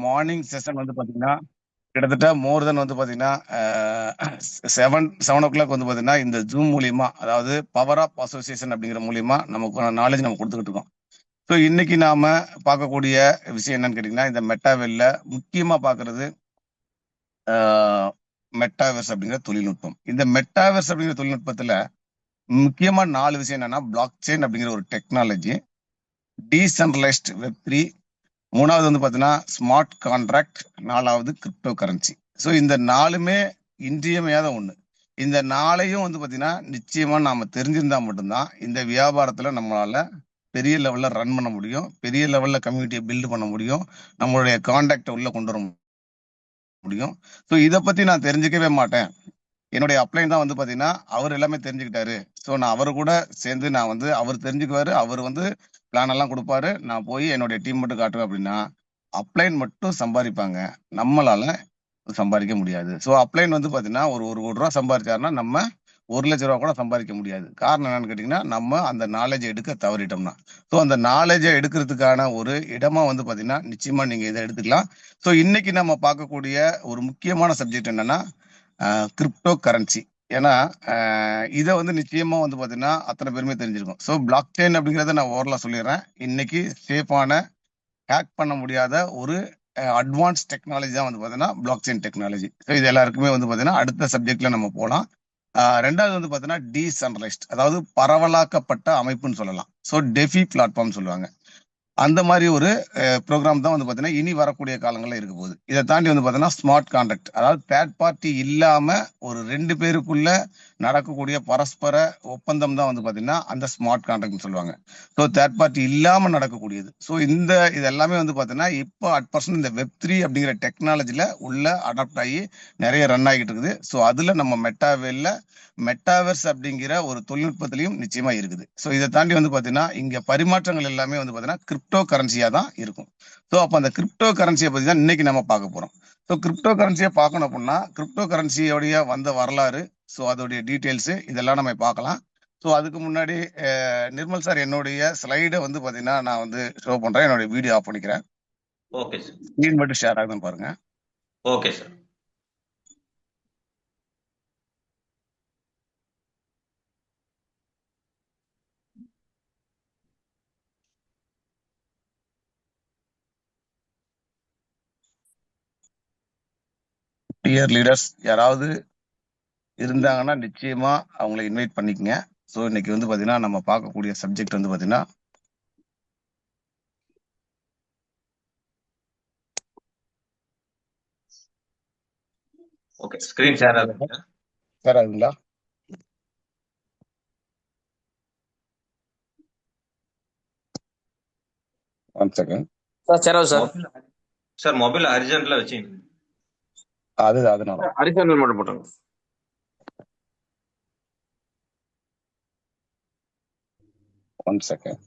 Morning session வந்து பாத்தீங்கன்னா கிட்டத்தட்ட மோர் தென் வந்து பாத்தீங்கன்னா 7 o'clock வந்து பாத்தீங்கன்னா இந்த ஜூம் மூலியமா, அதாவது பவர் ஆஃப் அசோசியேஷன் அப்படிங்கிற மூலியமா நமக்கு நாலேஜ் நம்ம கொடுத்துக்கிட்டு இருக்கோம். ஸோ இன்னைக்கு நாம பார்க்கக்கூடிய விஷயம் என்னன்னு கேட்டீங்கன்னா, இந்த மெட்டாவெல்ல முக்கியமா பார்க்கிறது மெட்டாவர்ஸ் அப்படிங்கிற தொழில்நுட்பம். இந்த மெட்டாவர்ஸ் அப்படிங்கிற தொழில்நுட்பத்துல முக்கியமா 4 விஷயம் என்னன்னா, பிளாக் செயின் அப்படிங்கிற ஒரு டெக்னாலஜி, டீசென்ட்ரலைஸ்ட் வெப்3, மூணாவது வந்து பாத்தீங்கன்னா ஸ்மார்ட் கான்ட்ராக்ட், நாலாவது கிரிப்டோ கரன்சி. ஸோ இந்த 4மே இன்றியமையாத ஒண்ணு. இந்த 4ஐயும் வந்து பாத்தீங்கன்னா நிச்சயமா நாம தெரிஞ்சிருந்தா மட்டும்தான் இந்த வியாபாரத்துல நம்மளால பெரிய லெவல்ல ரன் பண்ண முடியும், பெரிய லெவல்ல கம்யூனிட்டியை பில்ட் பண்ண முடியும், நம்மளுடைய கான்டாக்டை உள்ள கொண்டு வர முடியும். ஸோ இதை பத்தி நான் தெரிஞ்சுக்கவே மாட்டேன், என்னுடைய அப்ளைன் தான் வந்து பாத்தீங்கன்னா அவர் எல்லாமே தெரிஞ்சுக்கிட்டாரு, ஸோ நான் அவரு கூட சேர்ந்து நான் வந்து அவர் தெரிஞ்சுக்குவாரு, அவர் வந்து பிளான் எல்லாம் கொடுப்பாரு, நான் போய் என்னுடைய டீம் மட்டும் காட்டுவேன் அப்படின்னா அப்ளைன் மட்டும் சம்பாதிப்பாங்க, நம்மளால சம்பாதிக்க முடியாது. ஸோ அப்ளைன் வந்து பாத்தீங்கன்னா ஒரு 1 கோடி ரூபா சம்பாதிச்சாருன்னா நம்ம 1 லட்ச ரூபா கூட சம்பாதிக்க முடியாது. காரணம் என்னன்னு கேட்டீங்கன்னா, நம்ம அந்த நாலேஜை எடுக்க தவறிட்டோம்னா. ஸோ அந்த நாலேஜை எடுக்கிறதுக்கான ஒரு இடமா வந்து பாத்தீங்கன்னா நிச்சயமா நீங்க இதை எடுத்துக்கலாம். ஸோ இன்னைக்கு நம்ம பார்க்கக்கூடிய ஒரு முக்கியமான சப்ஜெக்ட் என்னன்னா கிரிப்டோ கரன்சி. ஏன்னா இதை வந்து நிச்சயமா வந்து பாத்தீங்கன்னா அத்தனை பேருமே தெரிஞ்சிருக்கும். ஸோ பிளாக் செயின் அப்படிங்கிறத நான் ஓரலா சொல்லிடுறேன். இன்னைக்கு சேஃபான, ஹேக் பண்ண முடியாத ஒரு அட்வான்ஸ் டெக்னாலஜி தான் வந்து பாத்தீங்கன்னா பிளாக் செயின் டெக்னாலஜி. ஸோ இது எல்லாருக்குமே வந்து பாத்தீங்கன்னா அடுத்த சப்ஜெக்ட்ல நம்ம போகலாம். ரெண்டாவது வந்து பாத்தீங்கன்னா டீசென்ட்ரலைஸ்ட், அதாவது பரவலாக்கப்பட்ட அமைப்புன்னு சொல்லலாம். ஸோ டெஃபி பிளாட்ஃபார்ம் சொல்லுவாங்க. அந்த மாதிரி ஒரு ப்ரோக்ராம் தான் வந்து பாத்தீங்கன்னா இனி வரக்கூடிய காலங்கள்ல இருக்க போகுது. இதை தாண்டி வந்து பாத்தீங்கன்னா ஸ்மார்ட் கான்ட்ராக்ட், அதாவது தேர்ட் பார்ட்டி இல்லாம ஒரு 2 பேருக்குள்ள நடக்கக்கூடிய பரஸ்பர ஒப்பந்தம் தான் வந்து பாத்தீங்கன்னா அந்த ஸ்மார்ட் கான்ட்ராக்ட்னு சொல்லுவாங்க. ஸோ தேர்ட் பார்ட்டி இல்லாம நடக்கக்கூடியது. ஸோ இது எல்லாமே வந்து பாத்தீங்கன்னா இப்போ அட் இந்த வெப்3 அப்படிங்கிற டெக்னாலஜில உள்ள அடாப்ட் ஆகி நிறைய ரன் ஆகிட்டு இருக்குது. ஸோ அதுல நம்ம மெட்டாவர்ஸ் அப்படிங்கிற ஒரு தொழில்நுட்பத்திலையும் நிச்சயமா இருக்குது. ஸோ இதை தாண்டி வந்து பாத்தீங்கன்னா இங்க பரிமாற்றங்கள் எல்லாமே வந்து பாத்தீங்கன்னா கிரிப்டோ கரன்சியா தான் இருக்கும். ஸோ அப்ப அந்த கிரிப்டோ கரன்சியை பத்தி தான் இன்னைக்கு நம்ம பார்க்க போறோம். ஸோ கிரிப்டோ கரன்சியை பார்க்கணும் அப்படின்னா கிரிப்டோ கரன்சியோடைய வந்த வரலாறு, ஸோ அதோடைய டீட்டெயில்ஸ் இதெல்லாம் நம்ம பார்க்கலாம். ஸோ அதுக்கு முன்னாடி நிர்மல் சார் என்னுடைய ஸ்லைடை வந்து பாத்தீங்கன்னா நான் வந்து ஷோ பண்றேன். என்னுடைய வீடியோ ஆஃப் பண்ணிக்கிறேன். Okay sir. ஸ்கிரீன் மட்டும் ஷேர் ஆகுதுன்னு பாருங்க. Okay sir. டியர் லீடர்ஸ் யாராவது இருந்தாங்கன்னா நிச்சயமா அவங்களை இன்வைட் பண்ணிக்கங்க. ஸோ இன்னைக்கு வந்து பாத்தீங்கன்னா நம்ம பார்க்கக்கூடிய சப்ஜெக்ட் வந்து பாத்தீங்கன்னா ஓகே, ஸ்கிரீன் ஷேர் ஆகுதுங்க. ஷேர் ஆகுதுங்களா? One second sir. Sir sir mobile அர்ஜென்ட்ல வச்சீங்க. அதனால அரிசனல் மட்டும் போட்டுருங்க. One second.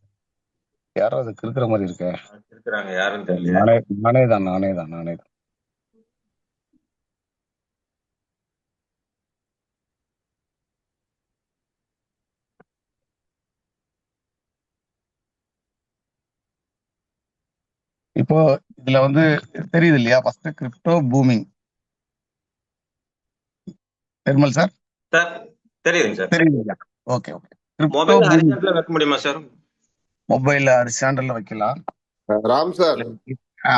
யாரோ அதுக்கு இருக்கிற மாதிரி இருக்க இருக்கிறாங்க, யாருன்னு தெரியல. நானே தான். இப்போ இதுல வந்து தெரியுது இல்லையா, first crypto booming. Nirmal sir sir தெரியுதுங்க சார். தெரியுது. ஓகே. கிரிப்டோ மொபைல் ஹரிசாண்டல்ல வைக்க முடியுமா சார்? மொபைல்ல ஹரிசாண்டல்ல வைக்கலாம். ராம் சார், ஆ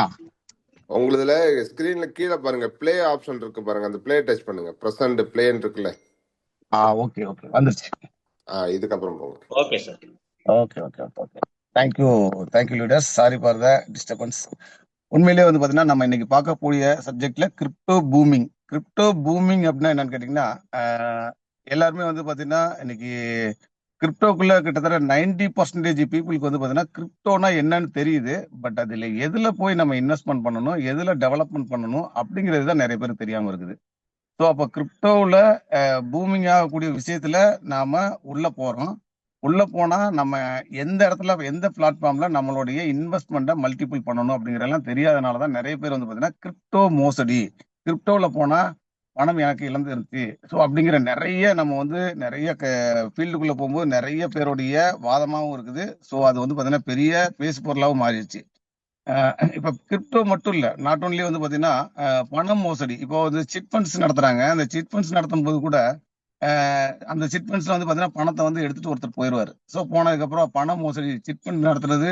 உங்களுதுல ஸ்கிரீன்ல கீழே பாருங்க பிளே ஆப்ஷன் இருக்கு பாருங்க, அந்த பிளே டச் பண்ணுங்க. பிரசன்ட் பிளேன்னு இருக்குல்ல. ஓகே வந்துருச்சு. இதுக்கப்புறம் போங்க. Okay sir. Okay. Thank you leaders. Sorry for the disturbance. உண்மையிலேயே வந்து பாத்தீங்கன்னா நம்ம இன்னைக்கு பார்க்கக்கூடிய சப்ஜெக்ட்ல கிரிப்டோ பூமிங் அப்படின்னா என்னன்னு கேட்டீங்கன்னா, எல்லாருமே வந்து பாத்தீங்கன்னா இன்னைக்கு கிரிப்டோக்குள்ள கிட்டத்தட்ட 90% பீப்புளுக்கு வந்து பாத்தீங்கன்னா கிரிப்டோனா என்னன்னு தெரியுது. பட் அதுல எதுல போய் நம்ம இன்வெஸ்ட்மெண்ட் பண்ணணும், எதுல டெவலப்மெண்ட் பண்ணணும் அப்படிங்கிறது தான் நிறைய பேருக்கு தெரியாம இருக்குது. ஸோ அப்போ கிரிப்டோவில் பூமிங் ஆகக்கூடிய விஷயத்துல நாம உள்ள போறோம். உள்ள போனா நம்ம எந்த இடத்துல எந்த பிளாட்ஃபார்ம்ல நம்மளுடைய இன்வெஸ்ட்மெண்ட்டை மல்டிபிள் பண்ணணும் அப்படிங்கிறதெல்லாம் தெரியாதனால தான் நிறைய பேர் வந்து பாத்தீங்கன்னா கிரிப்டோ மோசடி, கிரிப்டோல போனா பணம் எனக்கு இழந்துருச்சு ஸோ அப்படிங்கிற நிறைய நம்ம வந்து நிறைய ஃபீல்டுக்குள்ள போகும்போது நிறைய பேருடைய வாதமாகவும் இருக்குது. ஸோ அது வந்து பாத்தீங்கன்னா பெரிய பேசு பொருளாகவும் மாறிடுச்சு. இப்ப கிரிப்டோ மட்டும் இல்ல, நாட் ஒன்லி வந்து பாத்தீங்கன்னா பணம் மோசடி. இப்போ வந்து சிட் ஃபண்ட்ஸ் நடத்துறாங்க. அந்த சிட் ஃபண்ட்ஸ் நடத்தும் போது கூட அந்த சிட் ஃபண்ட்ஸ்ல வந்து பாத்தீங்கன்னா பணத்தை வந்து எடுத்துட்டு ஒருத்தர் போயிடுவாரு. ஸோ போனதுக்கு அப்புறம் பண மோசடி சிட் ஃபண்ட் நடத்துறது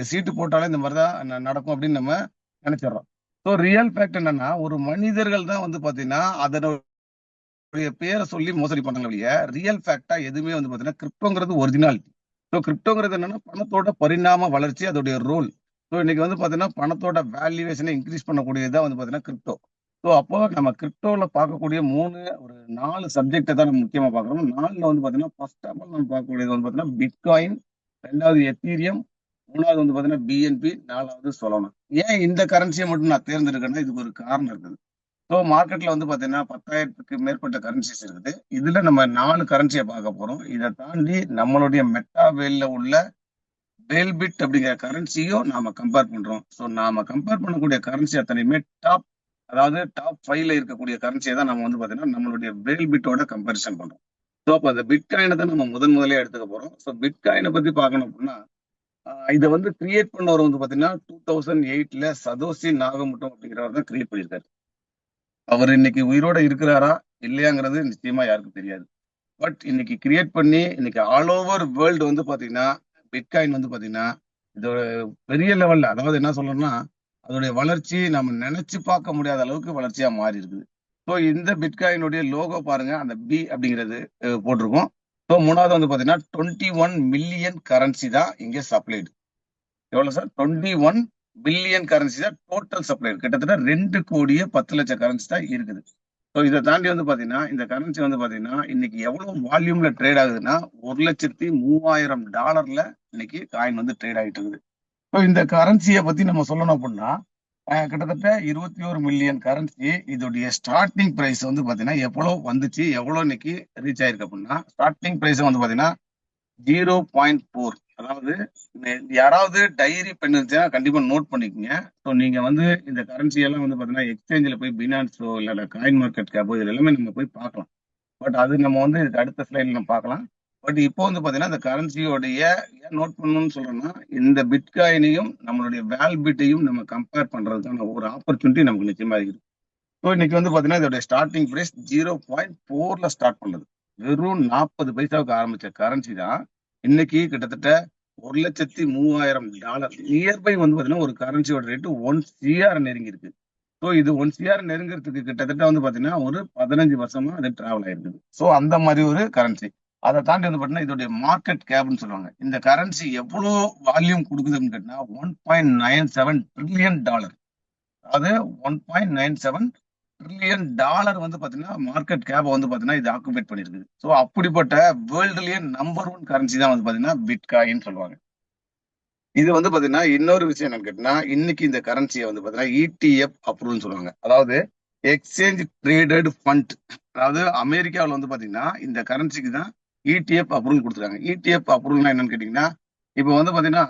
சீட்டு போட்டாலே இந்த மாதிரி தான் நடக்கும் அப்படின்னு நம்ம நினைச்சிடறோம். ஸோ ரியல் ஃபேக்ட் என்னன்னா, ஒரு மனிதர்கள் தான் வந்து பாத்தீங்கன்னா அதனுடைய பேரை சொல்லி மோசடி பண்றாங்க ஒழிய, ரியல் ஃபேக்டா எதுவுமே வந்து பாத்தீங்கன்னா கிரிப்டோங்கிறது ஒரிஜினாலிட்டி. ஸோ கிரிப்டோங்கிறது என்னன்னா பணத்தோட பரிணாம வளர்ச்சி, அதோடைய ரோல். ஸோ இன்னைக்கு வந்து பாத்தீங்கன்னா பணத்தோட வேல்யூவேஷனை இன்க்ரீஸ் பண்ணக்கூடியதான் வந்து பாத்தீங்கன்னா கிரிப்டோ. ஸோ அப்போ நம்ம கிரிப்டோல பார்க்கக்கூடிய ஒரு 4 சப்ஜெக்டை தான் நம்ம முக்கியமா பார்க்குறோம். 4ல வந்து பாத்தீங்கன்னா ஃபர்ஸ்ட் ஆஃப் ஆல் நம்ம பார்க்கக்கூடியது வந்து பாத்தீங்கன்னா பிட்காயின், 2வது எத்தீரியம், 3வது வந்து பாத்தீங்கன்னா பிஎன்பி, 4வது சொலோனா. ஏன் இந்த கரன்சியை மட்டும் நான் தேர்ந்தெடுக்கிறேன்னா இதுக்கு ஒரு காரணம் இருக்குது. ஸோ மார்க்கெட்ல வந்து பாத்தீங்கன்னா 10,000க்கு மேற்பட்ட கரன்சிஸ் இருக்குது. இதுல நம்ம 4 கரன்சியை பார்க்க போறோம். இதை தாண்டி நம்மளுடைய மெட்டாவேல்ல உள்ள வேல்பிட் அப்படிங்கிற கரன்சியும் நாம கம்பேர் பண்றோம். ஸோ நாம கம்பேர் பண்ணக்கூடிய கரன்சி அத்தனையுமே டாப் 5ல இருக்கக்கூடிய கரன்சியை தான் நம்ம வந்து பாத்தீங்கன்னா நம்மளுடைய வேல்பிட்டோட கம்பேரிசன் பண்றோம். ஸோ அப்போ அந்த பிட்காயினை தான் நம்ம முதலே எடுத்துக்க போறோம். ஸோ பிட்காயினை பத்தி பார்க்கணும் அப்படின்னா இதை வந்து கிரியேட் பண்ணவர் வந்து பாத்தீங்கன்னா 2008ல சதோசி நாகமுட்டோ அப்படிங்கிறவர் தான் கிரியேட் பண்ணியிருக்காரு. அவர் இன்னைக்கு உயிரோட இருக்கிறாரா இல்லையாங்கிறது நிச்சயமா யாருக்கும் தெரியாது. பட் இன்னைக்கு கிரியேட் பண்ணி இன்னைக்கு ஆல் ஓவர் வேர்ல்டு வந்து பாத்தீங்கன்னா பிட்காயின் வந்து பாத்தீங்கன்னா இது ஒரு பெரிய லெவல்ல, அதாவது என்ன சொல்லணும்னா அதோடைய வளர்ச்சி நம்ம நினைச்சு பார்க்க முடியாத அளவுக்கு வளர்ச்சியா மாறி இருக்குது. ஸோ இந்த பிட்காயினுடைய லோகோ பாருங்க, அந்த பி அப்படிங்கிறது போட்டிருக்கோம். ஸோ 3வது வந்து பாத்தீங்கன்னா 21 மில்லியன் கரன்சி தான் இங்க சப்ளைடு. எவ்வளவு சார்? 21 பில்லியன் கரன்சி தான் டோட்டல் சப்ளைடு. கிட்டத்தட்ட 2 கோடியே 10 லட்சம் கரன்சி தான் இருக்குது. ஸோ இதை தாண்டி வந்து பாத்தீங்கன்னா இந்த கரன்சி வந்து பாத்தீங்கன்னா இன்னைக்கு எவ்வளவு வால்யூம்ல ட்ரேட் ஆகுதுன்னா $1,30,000 இன்னைக்கு காயின் வந்து ட்ரேட் ஆகிட்டு இருக்குது. ஸோ இந்த கரன்சியை பத்தி நம்ம சொல்லணும் அப்படின்னா கிட்டத்தட்ட 21 மில்லியன் கரன்சி. இதோடைய ஸ்டார்டிங் பிரைஸ் வந்து பாத்தீங்கன்னா எவ்வளவு வந்துச்சு, எவ்வளவு இன்னைக்கு ரீச் ஆயிருக்கு அப்படின்னா ஸ்டார்டிங் பிரைஸ் வந்து பாத்தீங்கன்னா 0.4. அதாவது யாராவது டைரி பென் இருந்துச்சுன்னா கண்டிப்பா நோட் பண்ணிக்கோங்க. ஸோ நீங்க வந்து இந்த கரன்சி எல்லாம் வந்து பாத்தீங்கன்னா எக்ஸ்சேஞ்சில் போய் பினான்ஸோ இல்ல காயின் மார்க்கெட் கேப்போ இது எல்லாமே நம்ம போய் பார்க்கலாம். பட் அது நம்ம வந்து இதுக்கு அடுத்த ஸ்லைட்ல நம்ம பார்க்கலாம். பட் இப்போ வந்து பாத்தீங்கன்னா இந்த கரன்சியோடைய ஏன் நோட் பண்ணணும்னு சொல்றேன்னா இந்த பிட்காயினையும் நம்மளுடைய வேல்பிட்டையும் நம்ம கம்பேர் பண்றதுக்கான ஒரு ஆப்பர்ச்சுனிட்டி நமக்கு நிச்சயமா இருக்குது. ஸோ இன்னைக்கு வந்து பாத்தீங்கன்னா இதோட ஸ்டார்டிங் பிரைஸ் 0.4ல ஸ்டார்ட் பண்ணது. வெறும் 40 பைசாவுக்கு ஆரம்பிச்ச கரன்சி தான் இன்னைக்கு கிட்டத்தட்ட $1,03,000 நியர்பை வந்து பாத்தீங்கன்னா ஒரு கரன்சியோட ரேட்டு 1 CR நெருங்கி இருக்கு. ஸோ இது 1 CR நெருங்கிறதுக்கு கிட்டத்தட்ட வந்து பாத்தீங்கன்னா ஒரு 15 வருஷமா அது டிராவல் ஆயிருக்குது. ஸோ அந்த மாதிரி ஒரு கரன்சி. அதை தாண்டி வந்து பாத்தீங்கன்னா இதோடைய மார்க்கெட் கேப்னு சொல்லுவாங்க. இந்த கரன்சி எவ்வளவு வால்யூம் கொடுக்குதுன்னு கேட்டா $1.97 ட்ரில்லியன். அது $1.97 ட்ரில்லியன் வந்து பாத்தீங்கன்னா மார்க்கெட் கேப் வந்து பாத்தீங்கன்னா இது ஆக்குபேட் பண்ணிருக்கு. ஸோ அப்படிப்பட்ட வேர்ல்டுலயே நம்பர் 1 கரன்சி தான் வந்து பாத்தீங்கன்னா பிட்காயின் சொல்லுவாங்க. இது வந்து பாத்தீங்கன்னா இன்னொரு விஷயம் என்னன்னு கேட்டீங்கன்னா இன்னைக்கு இந்த கரன்சியை வந்து பாத்தீங்கன்னா ETF அப்ரூவல் சொல்லுவாங்க. அதாவது எக்ஸ்சேஞ்ச் ட்ரேடட் ஃபண்ட். அதாவது அமெரிக்காவில் வந்து பாத்தீங்கன்னா இந்த கரன்சிக்கு தான் ETF அப்ரூவல் கொடுத்துருக்காங்க. ETF அப்ரூவல்னா என்னன்னு கேட்டீங்கன்னா இப்போ வந்து பாத்தீங்கன்னா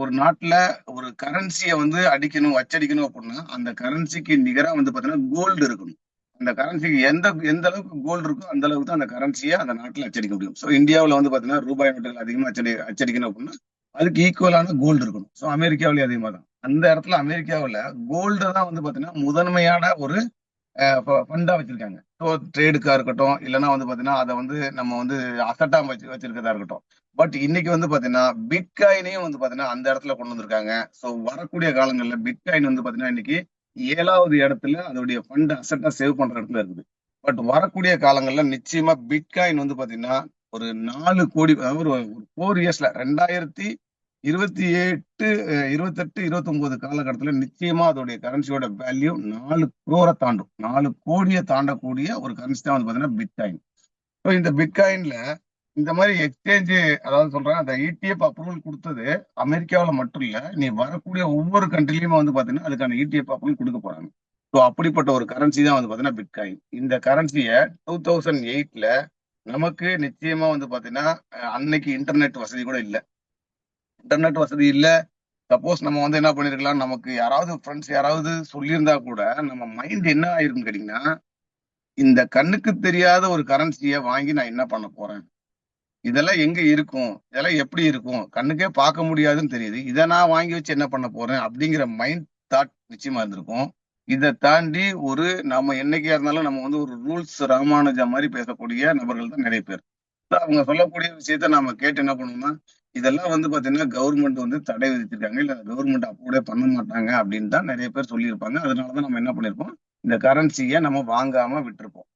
ஒரு நாட்டுல ஒரு கரன்சியை வந்து அச்சடிக்கணும் அப்படின்னா அந்த கரன்சிக்கு நிகரா வந்து பாத்தீங்கன்னா கோல்டு இருக்கணும். அந்த கரன்சிக்கு எந்த அளவுக்கு கோல்டு இருக்கோ அந்த அளவுக்கு தான் அந்த கரன்சியை அந்த நாட்டுல அச்சடிக்க முடியும். ஸோ இந்தியாவில் வந்து பாத்தீங்கன்னா ரூபாய் நோட்டுகள் அதிகமா அச்சடிக்கணும் அப்படின்னா அதுக்கு ஈக்குவலான கோல்டு இருக்கணும். ஸோ அமெரிக்காவிலேயே அதிகமா தான். அந்த இடத்துல அமெரிக்காவில் கோல்டு தான் வந்து பாத்தீங்கன்னா முதன்மையான ஒரு ஃபண்டா வச்சிருக்காங்க. ஸோ ட்ரேடுக்கா இருக்கட்டும், இல்லைன்னா வந்து பாத்தீங்கன்னா அதை வந்து நம்ம வந்து அசட்டா வச்சிருக்கதா இருக்கட்டும். பட் இன்னைக்கு வந்து பாத்தீங்கன்னா பிட்காயினையும் வந்து பாத்தீங்கன்னா அந்த இடத்துல கொண்டு வந்திருக்காங்க. ஸோ வரக்கூடிய காலங்களில் பிட்காயின் வந்து பாத்தீங்கன்னா இன்னைக்கு 7வது இடத்துல அதோடைய ஃபண்ட் அசட்டா சேவ் பண்ற இடத்துல இருக்குது. பட் வரக்கூடிய காலங்களில் நிச்சயமா பிட்காயின் வந்து பாத்தீங்கன்னா ஒரு 4 கோடி, அதாவது ஒரு 4 இயர்ஸ்ல 2028, 28, 29 காலகட்டத்துல நிச்சயமா அதோடைய கரன்சியோட வேல்யூ 4 crore தாண்டும். 4 கோடியை தாண்டக்கூடிய ஒரு கரன்சி தான் வந்து பாத்தீங்கன்னா பிட்காயின். ஸோ இந்த பிட்காயின்ல இந்த மாதிரி எக்ஸ்சேஞ்ச், அதாவது சொல்றேன் அந்த ETF அப்ரூவல் கொடுத்தது அமெரிக்காவில் மட்டும் இல்ல, நீ வரக்கூடிய ஒவ்வொரு கண்ட்ரிலையுமே வந்து பாத்தீங்கன்னா அதுக்கான ETF அப்ரூவல் கொடுக்க போறாங்க. ஸோ அப்படிப்பட்ட ஒரு கரன்சி தான் வந்து பாத்தீங்கன்னா பிட்காயின். இந்த கரன்சியை 2008ல நமக்கு நிச்சயமா வந்து பாத்தீங்கன்னா அன்னைக்கு இன்டர்நெட் வசதி கூட இல்ல. இன்டர்நெட் வசதி இல்ல. சப்போஸ் நம்ம வந்து என்ன பண்ணிருக்கலாம், நமக்கு யாராவது ஃப்ரெண்ட்ஸ் யாராவது சொல்லியிருந்தா கூட நம்ம மைண்ட் என்ன ஆயிருக்குன்னு கேட்டீங்கன்னா இந்த கண்ணுக்கு தெரியாத ஒரு கரன்சியை வாங்கி நான் என்ன பண்ண போறேன், இதெல்லாம் எங்க இருக்கும்? இதெல்லாம் எப்படி இருக்கும்? கண்ணுக்கே பார்க்க முடியாதுன்னு தெரியுது. இத நான் வாங்கி வச்சு என்ன பண்ண போறேன்? அப்படிங்கிற மைண்ட் தாட் நிச்சயமா இருந்திருக்கும். இத தாண்டி நம்ம என்னைக்கா இருந்தாலும் நம்ம ஒரு ரூல்ஸ் ராமானுஜா மாரி பேசக்கூடிய நபர்கள் தான் நெறைய பேர். அவங்க சொல்லக்கூடிய விஷயத்த நாம கேட்டு என்ன பண்ணுவோம்னா, இதெல்லாம் பாத்தீங்கன்னா, கவர்மெண்ட் தடை விதிச்சிருக்காங்க. இல்ல கவர்மெண்ட் அப்ரூவலே பண்ண மாட்டாங்க அப்படின்னு தான் நெறைய பேர் சொல்லியிருப்பாங்க. அதனால தான் நம்ம என்ன பண்ணியிருப்போம், இந்த கரன்சிய நம்ம வாங்காம விட்டுருப்போம்.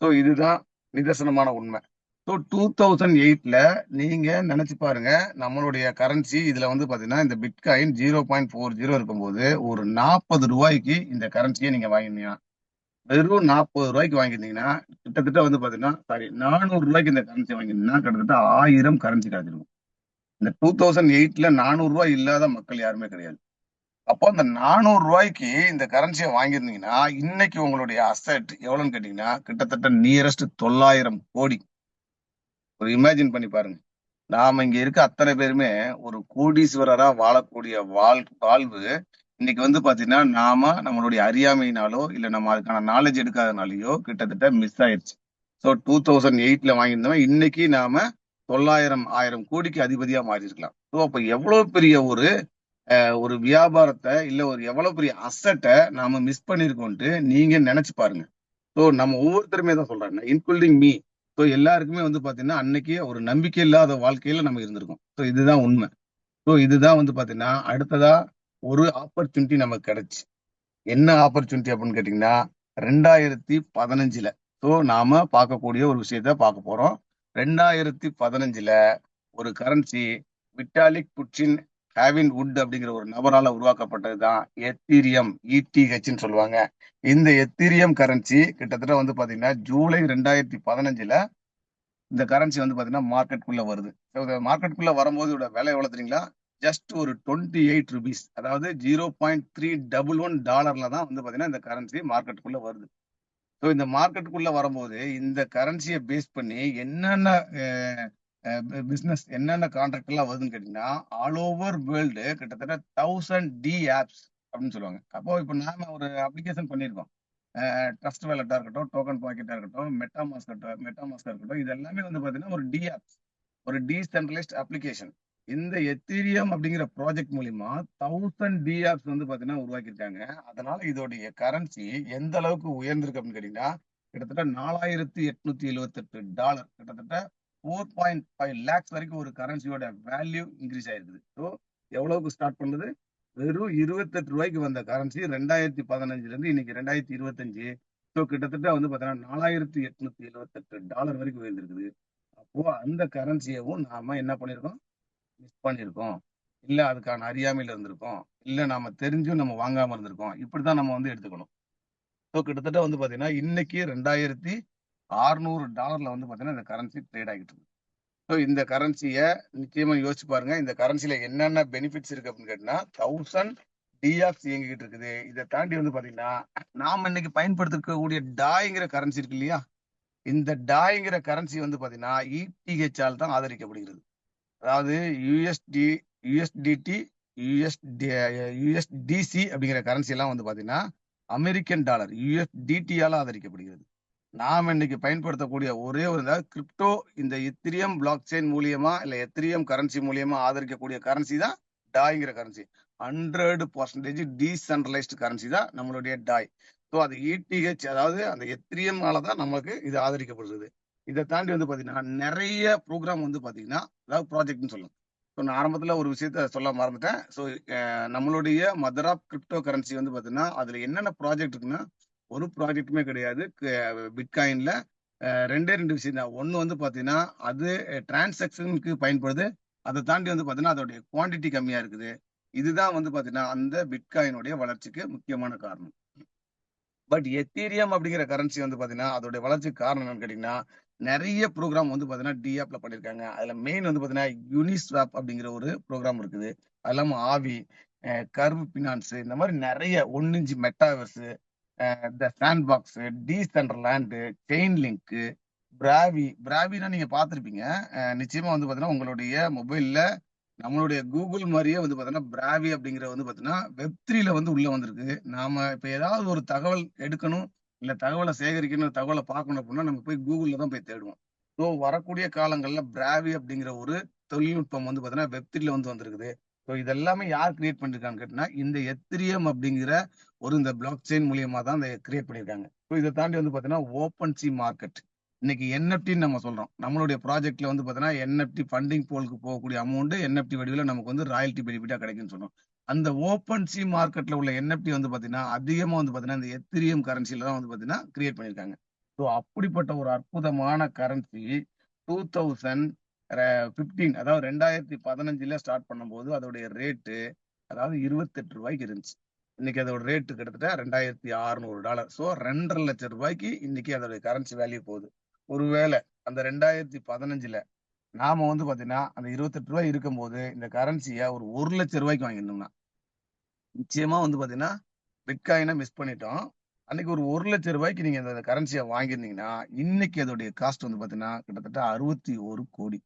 ஸோ இதுதான் நிதர்சனமான உண்மை. ஸோ 2008ல நீங்க நினைச்சு பாருங்க, நம்மளுடைய கரன்சி இதுல பாத்தீங்கன்னா, இந்த பிட்காயின் 0.40 இருக்கும்போது, ஒரு ரூ. 40க்கு இந்த கரன்சிய நீங்க வாங்கியிருந்தீங்கன்னா, வெறும் ரூ. 40 வாங்கியிருந்தீங்கன்னா, கிட்டத்தட்ட பாத்தீங்கன்னா, சாரி ரூ. 400 இந்த கரன்சி வாங்கியிருந்தீங்கன்னா, கிட்டத்தட்ட 1000 கரன்சி கிடைச்சிருக்கும். இந்த 2008ல ரூ. 400 இல்லாத மக்கள் யாருமே கிடையாது. அப்போ அந்த ரூ. 400க்கு இந்த கரன்சிய வாங்கியிருந்தீங்கன்னா, இன்னைக்கு உங்களுடைய அசெட் எவ்வளவுன்னு கேட்டீங்கன்னா, கிட்டத்தட்ட நியரஸ்ட் 900 கோடி. ஒரு இமேஜின் பண்ணி பாருங்க. நாம இங்க இருக்க அத்தனை பேருமே ஒரு கோடீஸ்வரரா வாழக்கூடிய வாழ்வு இன்னைக்கு பாத்தீங்கன்னா, நாம நம்மளுடைய அறியாமையினாலோ, இல்ல நம்ம அதுக்கான நாலேட்ஜ் எடுக்காதனாலயோ கிட்டத்தட்ட மிஸ் ஆயிருச்சு. ஸோ 2008ல வாங்கியிருந்தவன் இன்னைக்கு நாம 900 1000 கோடிக்கு அதிபதியா மாறியிருக்கலாம். ஸோ அப்ப எவ்வளவு பெரிய ஒரு வியாபாரத்த இல்ல எவ்வளவு பெரிய அசெட்ட நாம மிஸ் பண்ணியிருக்கோம்ன்ட்டு நீங்க நினைச்சு பாருங்க. ஸோ நம்ம ஒவ்வொருத்தருமே தான் சொல்றேன். Including me. ஸோ எல்லாருக்குமே பாத்தீங்கன்னா, அன்னைக்கு ஒரு நம்பிக்கை இல்லாத வாழ்க்கையில நம்ம இருந்திருக்கோம். ஸோ இதுதான் உண்மை. ஸோ இதுதான் பாத்தீங்கன்னா, அடுத்ததா ஒரு ஆப்பர்ச்சுனிட்டி நமக்கு கிடைச்சு. என்ன ஆப்பர்ச்சுனிட்டி அப்படின்னு கேட்டீங்கன்னா, 2015ல ஸோ நாம பார்க்கக்கூடிய ஒரு விஷயத்த பார்க்க போறோம். 2015ல ஒரு கரன்சி விட்டாலிக் புட்சின் ஹேவின் வுட் அப்படிங்கிற ஒரு நபரால உருவாக்கப்பட்டது தான் எத்தீரியம், ETHன்னு சொல்லுவாங்க. இந்த எத்தீரியம் கரன்சி கிட்டத்தட்ட பாத்தீங்கன்னா, ஜூலை 2015ல இந்த கரன்சி பாத்தீங்கன்னா மார்க்கெட்டுக்குள்ள வருது. மார்க்கெட்டுக்குள்ள வரும்போது இதோட விலை எவ்வளவு தெரியுங்களா? ஜஸ்ட் ஒரு 28 ரூபீஸ், அதாவது $0.311 தான் பாத்தீங்கன்னா இந்த கரன்சி மார்க்கெட்டுக்குள்ள வருது. ஸோ இந்த மார்க்கெட்டுக்குள்ள வரும்போது இந்த கரன்சியை பேஸ் பண்ணி என்னென்ன பிசினஸ் என்னென்ன கான்ட்ராக்ட் எல்லாம் வருதுன்னு கேட்டீங்கன்னா, ஆல் ஓவர் வேர்ல்டு கிட்டத்தட்ட 1000 டி ஆப்ஸ் அப்படின்னு சொல்லுவாங்க. அப்போ இப்போ நாம ஒரு அப்ளிகேஷன் பண்ணியிருக்கோம். ட்ரஸ்ட் வேலட்டா இருக்கட்டும், டோக்கன் பாக்கெட்டா இருக்கட்டும், மெட்டாமாஸ்கா இருக்கட்டும், இது எல்லாமே பாத்தீங்கன்னா ஒரு டி ஆப்ஸ், ஒரு டீசென்ட்ரலைஸ்ட் அப்ளிகேஷன். இந்த எத்தீரியம் அப்படிங்கிற ப்ராஜெக்ட் மூலியமா 1000 டி ஆப்ஸ் பாத்தீங்கன்னா உருவாக்கியிருக்காங்க. அதனால இதோடைய கரன்சி எந்த அளவுக்கு உயர்ந்திருக்கு அப்படின்னு கேட்டீங்கன்னா, கிட்டத்தட்ட $4878, கிட்டத்தட்ட 4.5 lakhs வரைக்கும் ஒரு கரன்சியோட வேல்யூ இன்க்ரீஸ் ஆயிருக்குது. ஸோ எவ்வளவுக்கு ஸ்டார்ட் பண்ணது? வெறும் $28 வந்த கரன்சி 2015ல இருந்து இன்னைக்கு 2025. ஸோ கிட்டத்தட்ட பாத்தீங்கன்னா $4878 வரைக்கும் உயர்ந்திருக்குது. அப்போ அந்த கரன்சியவும் நாம என்ன பண்ணிருக்கோம்? மிஸ் பண்ணிருக்கோம். இல்ல அதுக்கான அறியாமையில இருந்திருக்கோம். இல்ல நாம தெரிஞ்சும் நம்ம வாங்காம இருந்திருக்கோம். இப்படித்தான் நம்ம எடுத்துக்கணும். ஸோ கிட்டத்தட்ட பாத்தீங்கன்னா, இன்னைக்கு $2600 பாத்தீங்கன்னா இந்த கரன்சி ட்ரேட் ஆகிட்டு இருக்கு. ஸோ இந்த கரன்சிய நிச்சயமா யோசிச்சு பாருங்க. இந்த கரன்சில என்னென்ன பெனிஃபிட்ஸ் இருக்கு அப்படின்னு கேட்டீங்கன்னா, 1000 டிஆப்ஸ் இயங்கிட்டு இருக்குது. இதை தாண்டி பாத்தீங்கன்னா, நாம இன்னைக்கு பயன்படுத்தக்கூடிய டாய்ங்கிற கரன்சி இருக்கு இல்லையா? இந்த டாய்ங்கிற கரன்சி பாத்தீங்கன்னா ETH ஆல் தான் ஆதரிக்கப்படுகிறது. அதாவது யுஎஸ்டிடி, யுஎஸ்டிசி அப்படிங்கிற கரன்சி எல்லாம் பாத்தீங்கன்னா அமெரிக்கன் டாலர் USDT-யால ஆதரிக்கப்படுகிறது. நாம இன்னைக்கு பயன்படுத்தக்கூடிய ஒரே ஒரு கிரிப்டோ, இந்த எத்திரியம் பிளாக் செயின் மூலியமா இல்ல எத்திரியம் கரன்சி மூலியமா ஆதரிக்கக்கூடிய கரன்சி தான் டாய்ங்கிற கரன்சி. 100% டீசென்ட்ரலைஸ்டு கரன்சி தான் நம்மளுடைய டாய். ஸோ அது ETH, அதாவது அந்த எத்திரியம்னால தான் நமக்கு இது ஆதரிக்கப்படுகிறது. இதை தாண்டி பாத்தீங்கன்னா நிறைய ப்ரோக்ராம் பாத்தீங்கன்னா, அதாவது ப்ராஜெக்ட்னு சொல்லலாம். ஸோ நான் ஆரம்பத்துல ஒரு விஷயத்த சொல்ல மறந்துட்டேன். ஸோ நம்மளுடைய மதர் ஆஃப் கிரிப்டோ கரன்சி பாத்தீங்கன்னா, அதுல என்னென்ன ப்ராஜெக்ட் இருக்குன்னா, ஒரு ப்ராஜெக்ட்டுமே கிடையாது. பிட்காயின்ல ரெண்டு விஷயம் தான். ஒன்னு பாத்தீங்கன்னா, அது டிரான்சாக்ஷனுக்கு பயன்படுது. அதை தாண்டி பாத்தீங்கன்னா அதோடைய குவான்டிட்டி கம்மியா இருக்குது. இதுதான் பாத்தீங்கன்னா அந்த பிட்காயினுடைய வளர்ச்சிக்கு முக்கியமான காரணம். பட் எத்தீரியம் அப்படிங்கிற கரன்சி பாத்தீங்கன்னா அதோட வளர்ச்சிக்கு காரணம் என்னன்னு கேட்டீங்கன்னா, நிறைய ப்ரோக்ராம் பாத்தீங்கன்னா டிஆப்ல பண்ணிருக்காங்க. அதுல மெயின் பாத்தீங்கன்னா யூனிஸ்வாப் அப்படிங்கிற ஒரு ப்ரோக்ராம் இருக்குது. அது இல்லாம ஆவி, கர்வ் பினான்ஸ், இந்த மாதிரி நிறைய 1 metaverse, the sandbox, Decentraland, chainlink, பிராவினா நீங்க பார்த்திருப்பீங்க. நிச்சயமா பாத்தீங்கன்னா உங்களுடைய மொபைல்ல நம்மளுடைய கூகுள் மாதிரியே பாத்தீங்கன்னா பிராவி அப்படிங்கிற பாத்தீங்கன்னா Web3ல உள்ள வந்திருக்கு. நாம இப்ப ஏதாவது ஒரு தகவல் எடுக்கணும், இல்ல தகவலை சேகரிக்கணும், தகவலை பார்க்கணும் அப்படின்னா நம்ம போய் கூகுள்ல தான் போய் தேடுவோம். ஸோ வரக்கூடிய காலங்கள்ல பிராவி அப்படிங்கிற ஒரு தொழில்நுட்பம் வந்து பாத்தீங்கன்னா வெப்3ல வந்து வந்திருக்குது. ஸோ இதெல்லாமே யார் கிரியேட் பண்ணிருக்கான்னு கேட்டீங்கன்னா இந்த எத்திரியம் அப்படிங்கிற ஒரு இந்த பிளாக் செயின் மூலியமா தான் இதை கிரியேட் பண்ணிருக்காங்க. ஸோ இதை தாண்டி வந்து பாத்தீங்கன்னா ஓப்பன் சி மார்க்கெட், இன்னைக்கு என்எஃப்டின்னு நம்ம சொல்றோம். நம்மளுடைய ப்ராஜெக்ட்ல வந்து பாத்தீங்கன்னா என்எஃப்டி ஃபண்டிங் போலுக்கு போகக்கூடிய அமௌண்ட் என்எஃப்டி வடிவில் நமக்கு வந்து ராயல்டி பெனிஃபிட்டா கிடைக்கும்னு சொன்னோம். அந்த ஓப்பன் சி மார்க்கெட்ல உள்ள என்எஃப்டி வந்து பாத்தீங்கன்னா அதிகமா வந்து பாத்தீங்கன்னா இந்த எத்திரியம் கரன்சில தான் வந்து பாத்தீங்கன்னா கிரியேட் பண்ணிருக்காங்க. ஸோ அப்படிப்பட்ட ஒரு அற்புதமான கரன்சி 2015, அதாவது 2015 ஸ்டார்ட் பண்ணும்போது அதோடைய ரேட்டு அதாவது $28 இருந்துச்சு. இன்னைக்கு அதோட ரேட்டு கிட்டத்தட்ட $2600. ஸோ 2.5 லட்சம் ரூபாய்க்கு இன்னைக்கு அதோட கரன்சி வேல்யூ போகுது. ஒருவேளை அந்த 2015 நாம வந்து பாத்தீங்கன்னா அந்த $28 இருக்கும்போது இந்த கரன்சியை ஒரு 1 லட்சம் ரூபாய்க்கு வாங்கியிருந்தோம்னா நிச்சயமா வந்து பாத்தீங்கன்னா பிட்காயினை மிஸ் பண்ணிட்டோம். அன்னைக்கு ஒரு 1 லட்சம் ரூபாய்க்கு நீங்க இந்த கரன்சியை வாங்கியிருந்தீங்கன்னா இன்னைக்கு அதோடைய காஸ்ட் வந்து பாத்தீங்கன்னா கிட்டத்தட்ட 61 கோடி.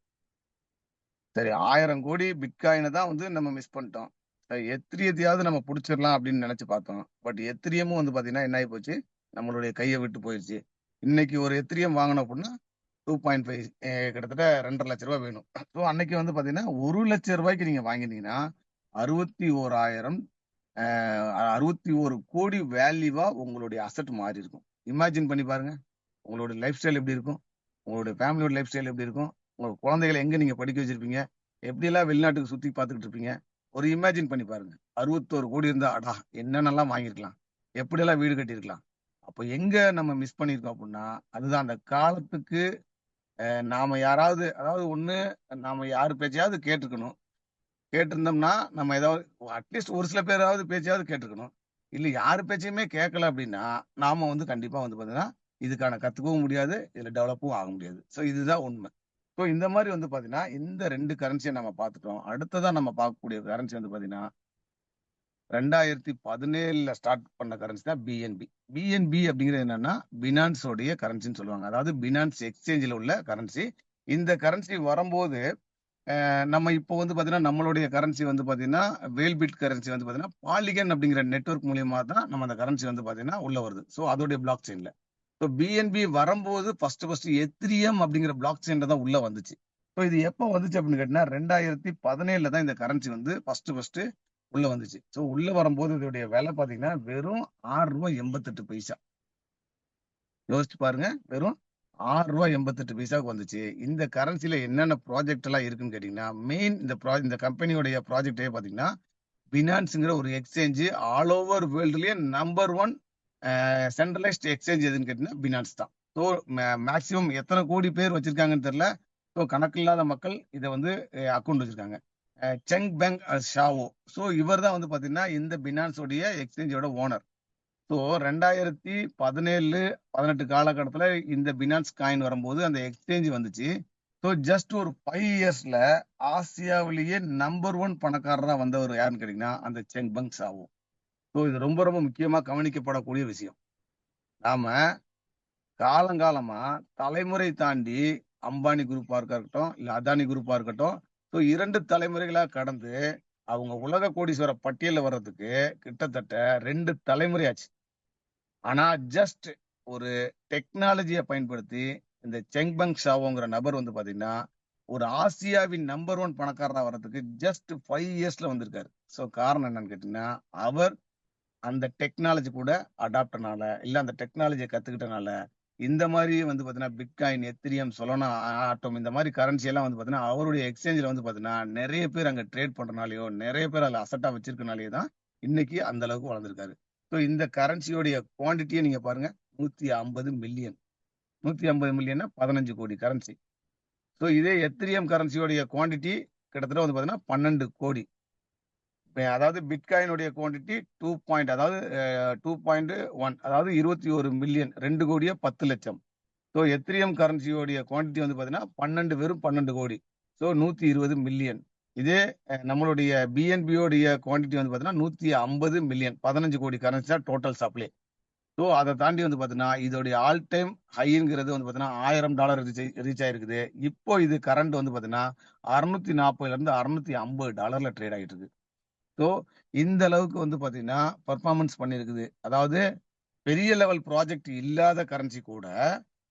சரி, 1000 கோடி பிட்காயினை தான் வந்து நம்ம மிஸ் பண்ணிட்டோம். சரி, எத்திரியத்தையாவது நம்ம பிடிச்சிடலாம் அப்படின்னு நினைச்சு பார்த்தோம். பட் எத்திரியமும் வந்து பாத்தீங்கன்னா என்ன ஆகி போச்சு, நம்மளுடைய கையை விட்டு போயிடுச்சு. இன்னைக்கு ஒரு எத்திரியம் வாங்கணும் அப்படின்னா 2.5 கிட்டத்தட்ட 2.5 லட்சம் ரூபாய் வேணும். ஸோ அன்னைக்கு வந்து பாத்தீங்கன்னா 1 லட்சம் ரூபாய்க்கு நீங்க வாங்கினீங்கன்னா 61,000 61 கோடி வேல்யூவா உங்களுடைய அசட் மாறி இருக்கும். இமேஜின் பண்ணி பாருங்க, உங்களோட லைஃப் ஸ்டைல் எப்படி இருக்கும், உங்களுடைய ஃபேமிலியோட லைஃப் ஸ்டைல் எப்படி இருக்கும், உங்க குழந்தைகளை எங்க நீங்க படிக்க வச்சிருப்பீங்க, எப்படியெல்லாம் வெளிநாட்டுக்கு சுத்தி பார்த்துக்கிட்டு இருப்பீங்க. ஒரு இமேஜின் பண்ணி பாருங்க. 61 கோடி இருந்தா அடா என்னென்னலாம் வாங்கியிருக்கலாம், எப்படியெல்லாம் வீடு கட்டியிருக்கலாம். அப்போ எங்க நம்ம மிஸ் பண்ணியிருக்கோம் அப்படின்னா அதுதான் அந்த காலத்துக்கு நாம யாராவது, அதாவது ஒண்ணு நாம யாரு பேச்சையாவது கேட்டிருக்கணும். கேட்டிருந்தோம்னா நம்ம ஏதாவது அட்லீஸ்ட் ஒரு சில பேராவது பேச்சையாவது கேட்டிருக்கணும். இல்ல யாரு பேச்சையுமே கேட்கல அப்படின்னா நாம வந்து கண்டிப்பா வந்து பாத்தீங்கன்னா இதுக்கான கத்துக்கவும் முடியாது, இதுல டெவலப்பும் ஆக முடியாது. ஸோ இதுதான் உண்மை. ஸோ இந்த மாதிரி வந்து பாத்தீங்கன்னா இந்த 2 கரன்சியை நம்ம பார்த்துட்டோம். அடுத்ததா நம்ம பார்க்கக்கூடிய கரன்சி வந்து பாத்தீங்கன்னா 2017 ஸ்டார்ட் பண்ண கரன்சி தான் பிஎன்பி. பிஎன்பி அப்படிங்கிறது என்னன்னா பினான்ஸ் உடைய கரன்சின்னு சொல்லுவாங்க. அதாவது பினான்ஸ் எக்ஸ்சேஞ்சில் உள்ள கரன்சி. இந்த கரன்சி வரும்போது நம்ம இப்போ வந்து பாத்தீங்கன்னா நம்மளுடைய கரன்சி வந்து பாத்தீங்கன்னா வேல்பிட் கரன்சி வந்து பாத்தீங்கன்னா பாலிகன் அப்படிங்கிற நெட்வொர்க் மூலியமா தான் நம்ம அந்த கரன்சி வந்து பாத்தீங்கன்னா உள்ள வருது. ஸோ அதோடைய பிளாக் செயின்ல. ஸோ பிஎன்பி வரும்போது ஃபர்ஸ்ட் எத்திரியம் அப்படிங்கிற பிளாக் செயின்ல தான் உள்ள வந்துச்சு. ஸோ இது எப்போ வந்துச்சு அப்படின்னு கேட்டீங்கன்னா 2017 தான் இந்த கரன்சி வந்து ஃபர்ஸ்ட் உள்ள வந்துச்சு. ஸோ உள்ள வரும்போது இதோடைய விலை பாத்தீங்கன்னா வெறும் ₹6.88. யோசிச்சு பாருங்க, வெறும் ₹6.88 வந்துச்சு. இந்த கரன்சில என்னென்ன ப்ராஜெக்ட் எல்லாம் இருக்குன்னு கேட்டீங்கன்னா மெயின் இந்த கம்பெனியோடைய ப்ராஜெக்டே பாத்தீங்கன்னா பினான்ஸ்ங்கிற ஒரு எக்ஸ்சேஞ்ச் ஆல் ஓவர் வேர்ல்டுலயே நம்பர் 1 சென்ட்ரலைஸ்ட் எக்ஸ்சேஞ்ச் எதுன்னு கேட்டீங்கன்னா பினான்ஸ் தான். ஸோ மேக்சிமம் எத்தனை கோடி பேர் வச்சிருக்காங்கன்னு தெரியல. ஸோ கணக்கில்லாத மக்கள் இதை வந்து அக்கௌண்ட் வச்சிருக்காங்க. செங் பெங் ஷாவோ, ஸோ இவர் தான் வந்து பாத்தீங்கன்னா இந்த பினான்ஸ் உடைய எக்ஸ்சேஞ்சோட ஓனர். ஸோ 2017-18 காலகட்டத்துல இந்த பினான்ஸ் காயின் வரும்போது அந்த எக்ஸ்சேஞ்ச் வந்துச்சு. ஸோ ஜஸ்ட் ஒரு 5 இயர்ஸ்ல ஆசியாவிலேயே நம்பர் 1 பணக்காரரா வந்தவர் யாருன்னு கேட்டீங்கன்னா அந்த செங் பெங் ஷாவோ. ஸோ இது ரொம்ப ரொம்ப முக்கியமா கவனிக்கப்படக்கூடிய விஷயம். நாம காலங்காலமா தலைமுறை தாண்டி அம்பானி குரூப்பா இருக்கட்டும் இல்ல அதானி குரூப்பா இருக்கட்டும், ஸோ 2 தலைமுறைகளா கடந்து அவங்க உலக கோடீஸ்வர பட்டியல்ல வர்றதுக்கு கிட்டத்தட்ட 2 தலைமுறை ஆச்சு. ஆனா ஜஸ்ட் ஒரு டெக்னாலஜியை பயன்படுத்தி இந்த செங் பெங் ஷாவோங்கிற நபர் வந்து பாத்தீங்கன்னா ஒரு ஆசியாவின் நம்பர் 1 பணக்காரரா வர்றதுக்கு ஜஸ்ட் 5 இயர்ஸ்ல வந்திருக்காரு. ஸோ காரணம் என்னன்னு கேட்டீங்கன்னா அவர் அந்த டெக்னாலஜி கூட அடாப்டனால இல்ல அந்த டெக்னாலஜியை கத்துக்கிட்டனால இந்த மாதிரி வந்து பாத்தீங்கன்னா பிட்காயின், எத்திரியம், சொலனா ஆட்டம் இந்த மாதிரி கரன்சி எல்லாம் வந்து பாத்தீங்கன்னா அவருடைய எக்ஸ்சேஞ்சில் வந்து பாத்தீங்கன்னா நிறைய பேர் அங்க ட்ரேட் பண்றனாலயோ நிறைய பேர் அதுல அசட்டா வச்சிருக்கனாலேயே தான் இன்னைக்கு அந்த அளவுக்கு வளர்ந்துருக்காரு. ஸோ இந்த கரன்சியோடைய குவான்டிட்டியை நீங்க பாருங்க, 150 மில்லியன். 150 மில்லியன்னா 15 கோடி கரன்சி. ஸோ இதே எத்திரியம் கரன்சியோடைய குவான்டிட்டி கிட்டத்தட்ட வந்து பாத்தீங்கன்னா 12 கோடி. அதாவது பிட்காயினுடைய குவான்டிட்டி 2 அதாவது 2.1 அதாவது 21 மில்லியன், 2 கோடியே 10 லட்சம். ஸோ எத்திரியம் கரன்சியோடைய குவான்டிட்டி வந்து பாத்தீங்கன்னா வெறும் 12 கோடி. So 120 million. இதே நம்மளுடைய பிஎன்பியோடைய குவான்டிட்டி வந்து பாத்தீங்கன்னா 150 மில்லியன், 15 கோடி கரன்சி தான் டோட்டல் சப்ளை. ஸோ அதை தாண்டி வந்து பாத்தீங்கன்னா இதோடைய ஆல் டைம் ஹைங்கிறது வந்து பாத்தீங்கன்னா $1000 ரீச் ஆயிருக்குது. இப்போ இது கரண்ட் வந்து பாத்தீங்கன்னா $640 $650 ட்ரேட் ஆகிட்டு இருக்கு. ஸோ இந்த அளவுக்கு வந்து பாத்தீங்கன்னா பர்ஃபார்மன்ஸ் பண்ணிருக்குது. அதாவது பெரிய லெவல் ப்ராஜெக்ட் இல்லாத கரன்சி கூட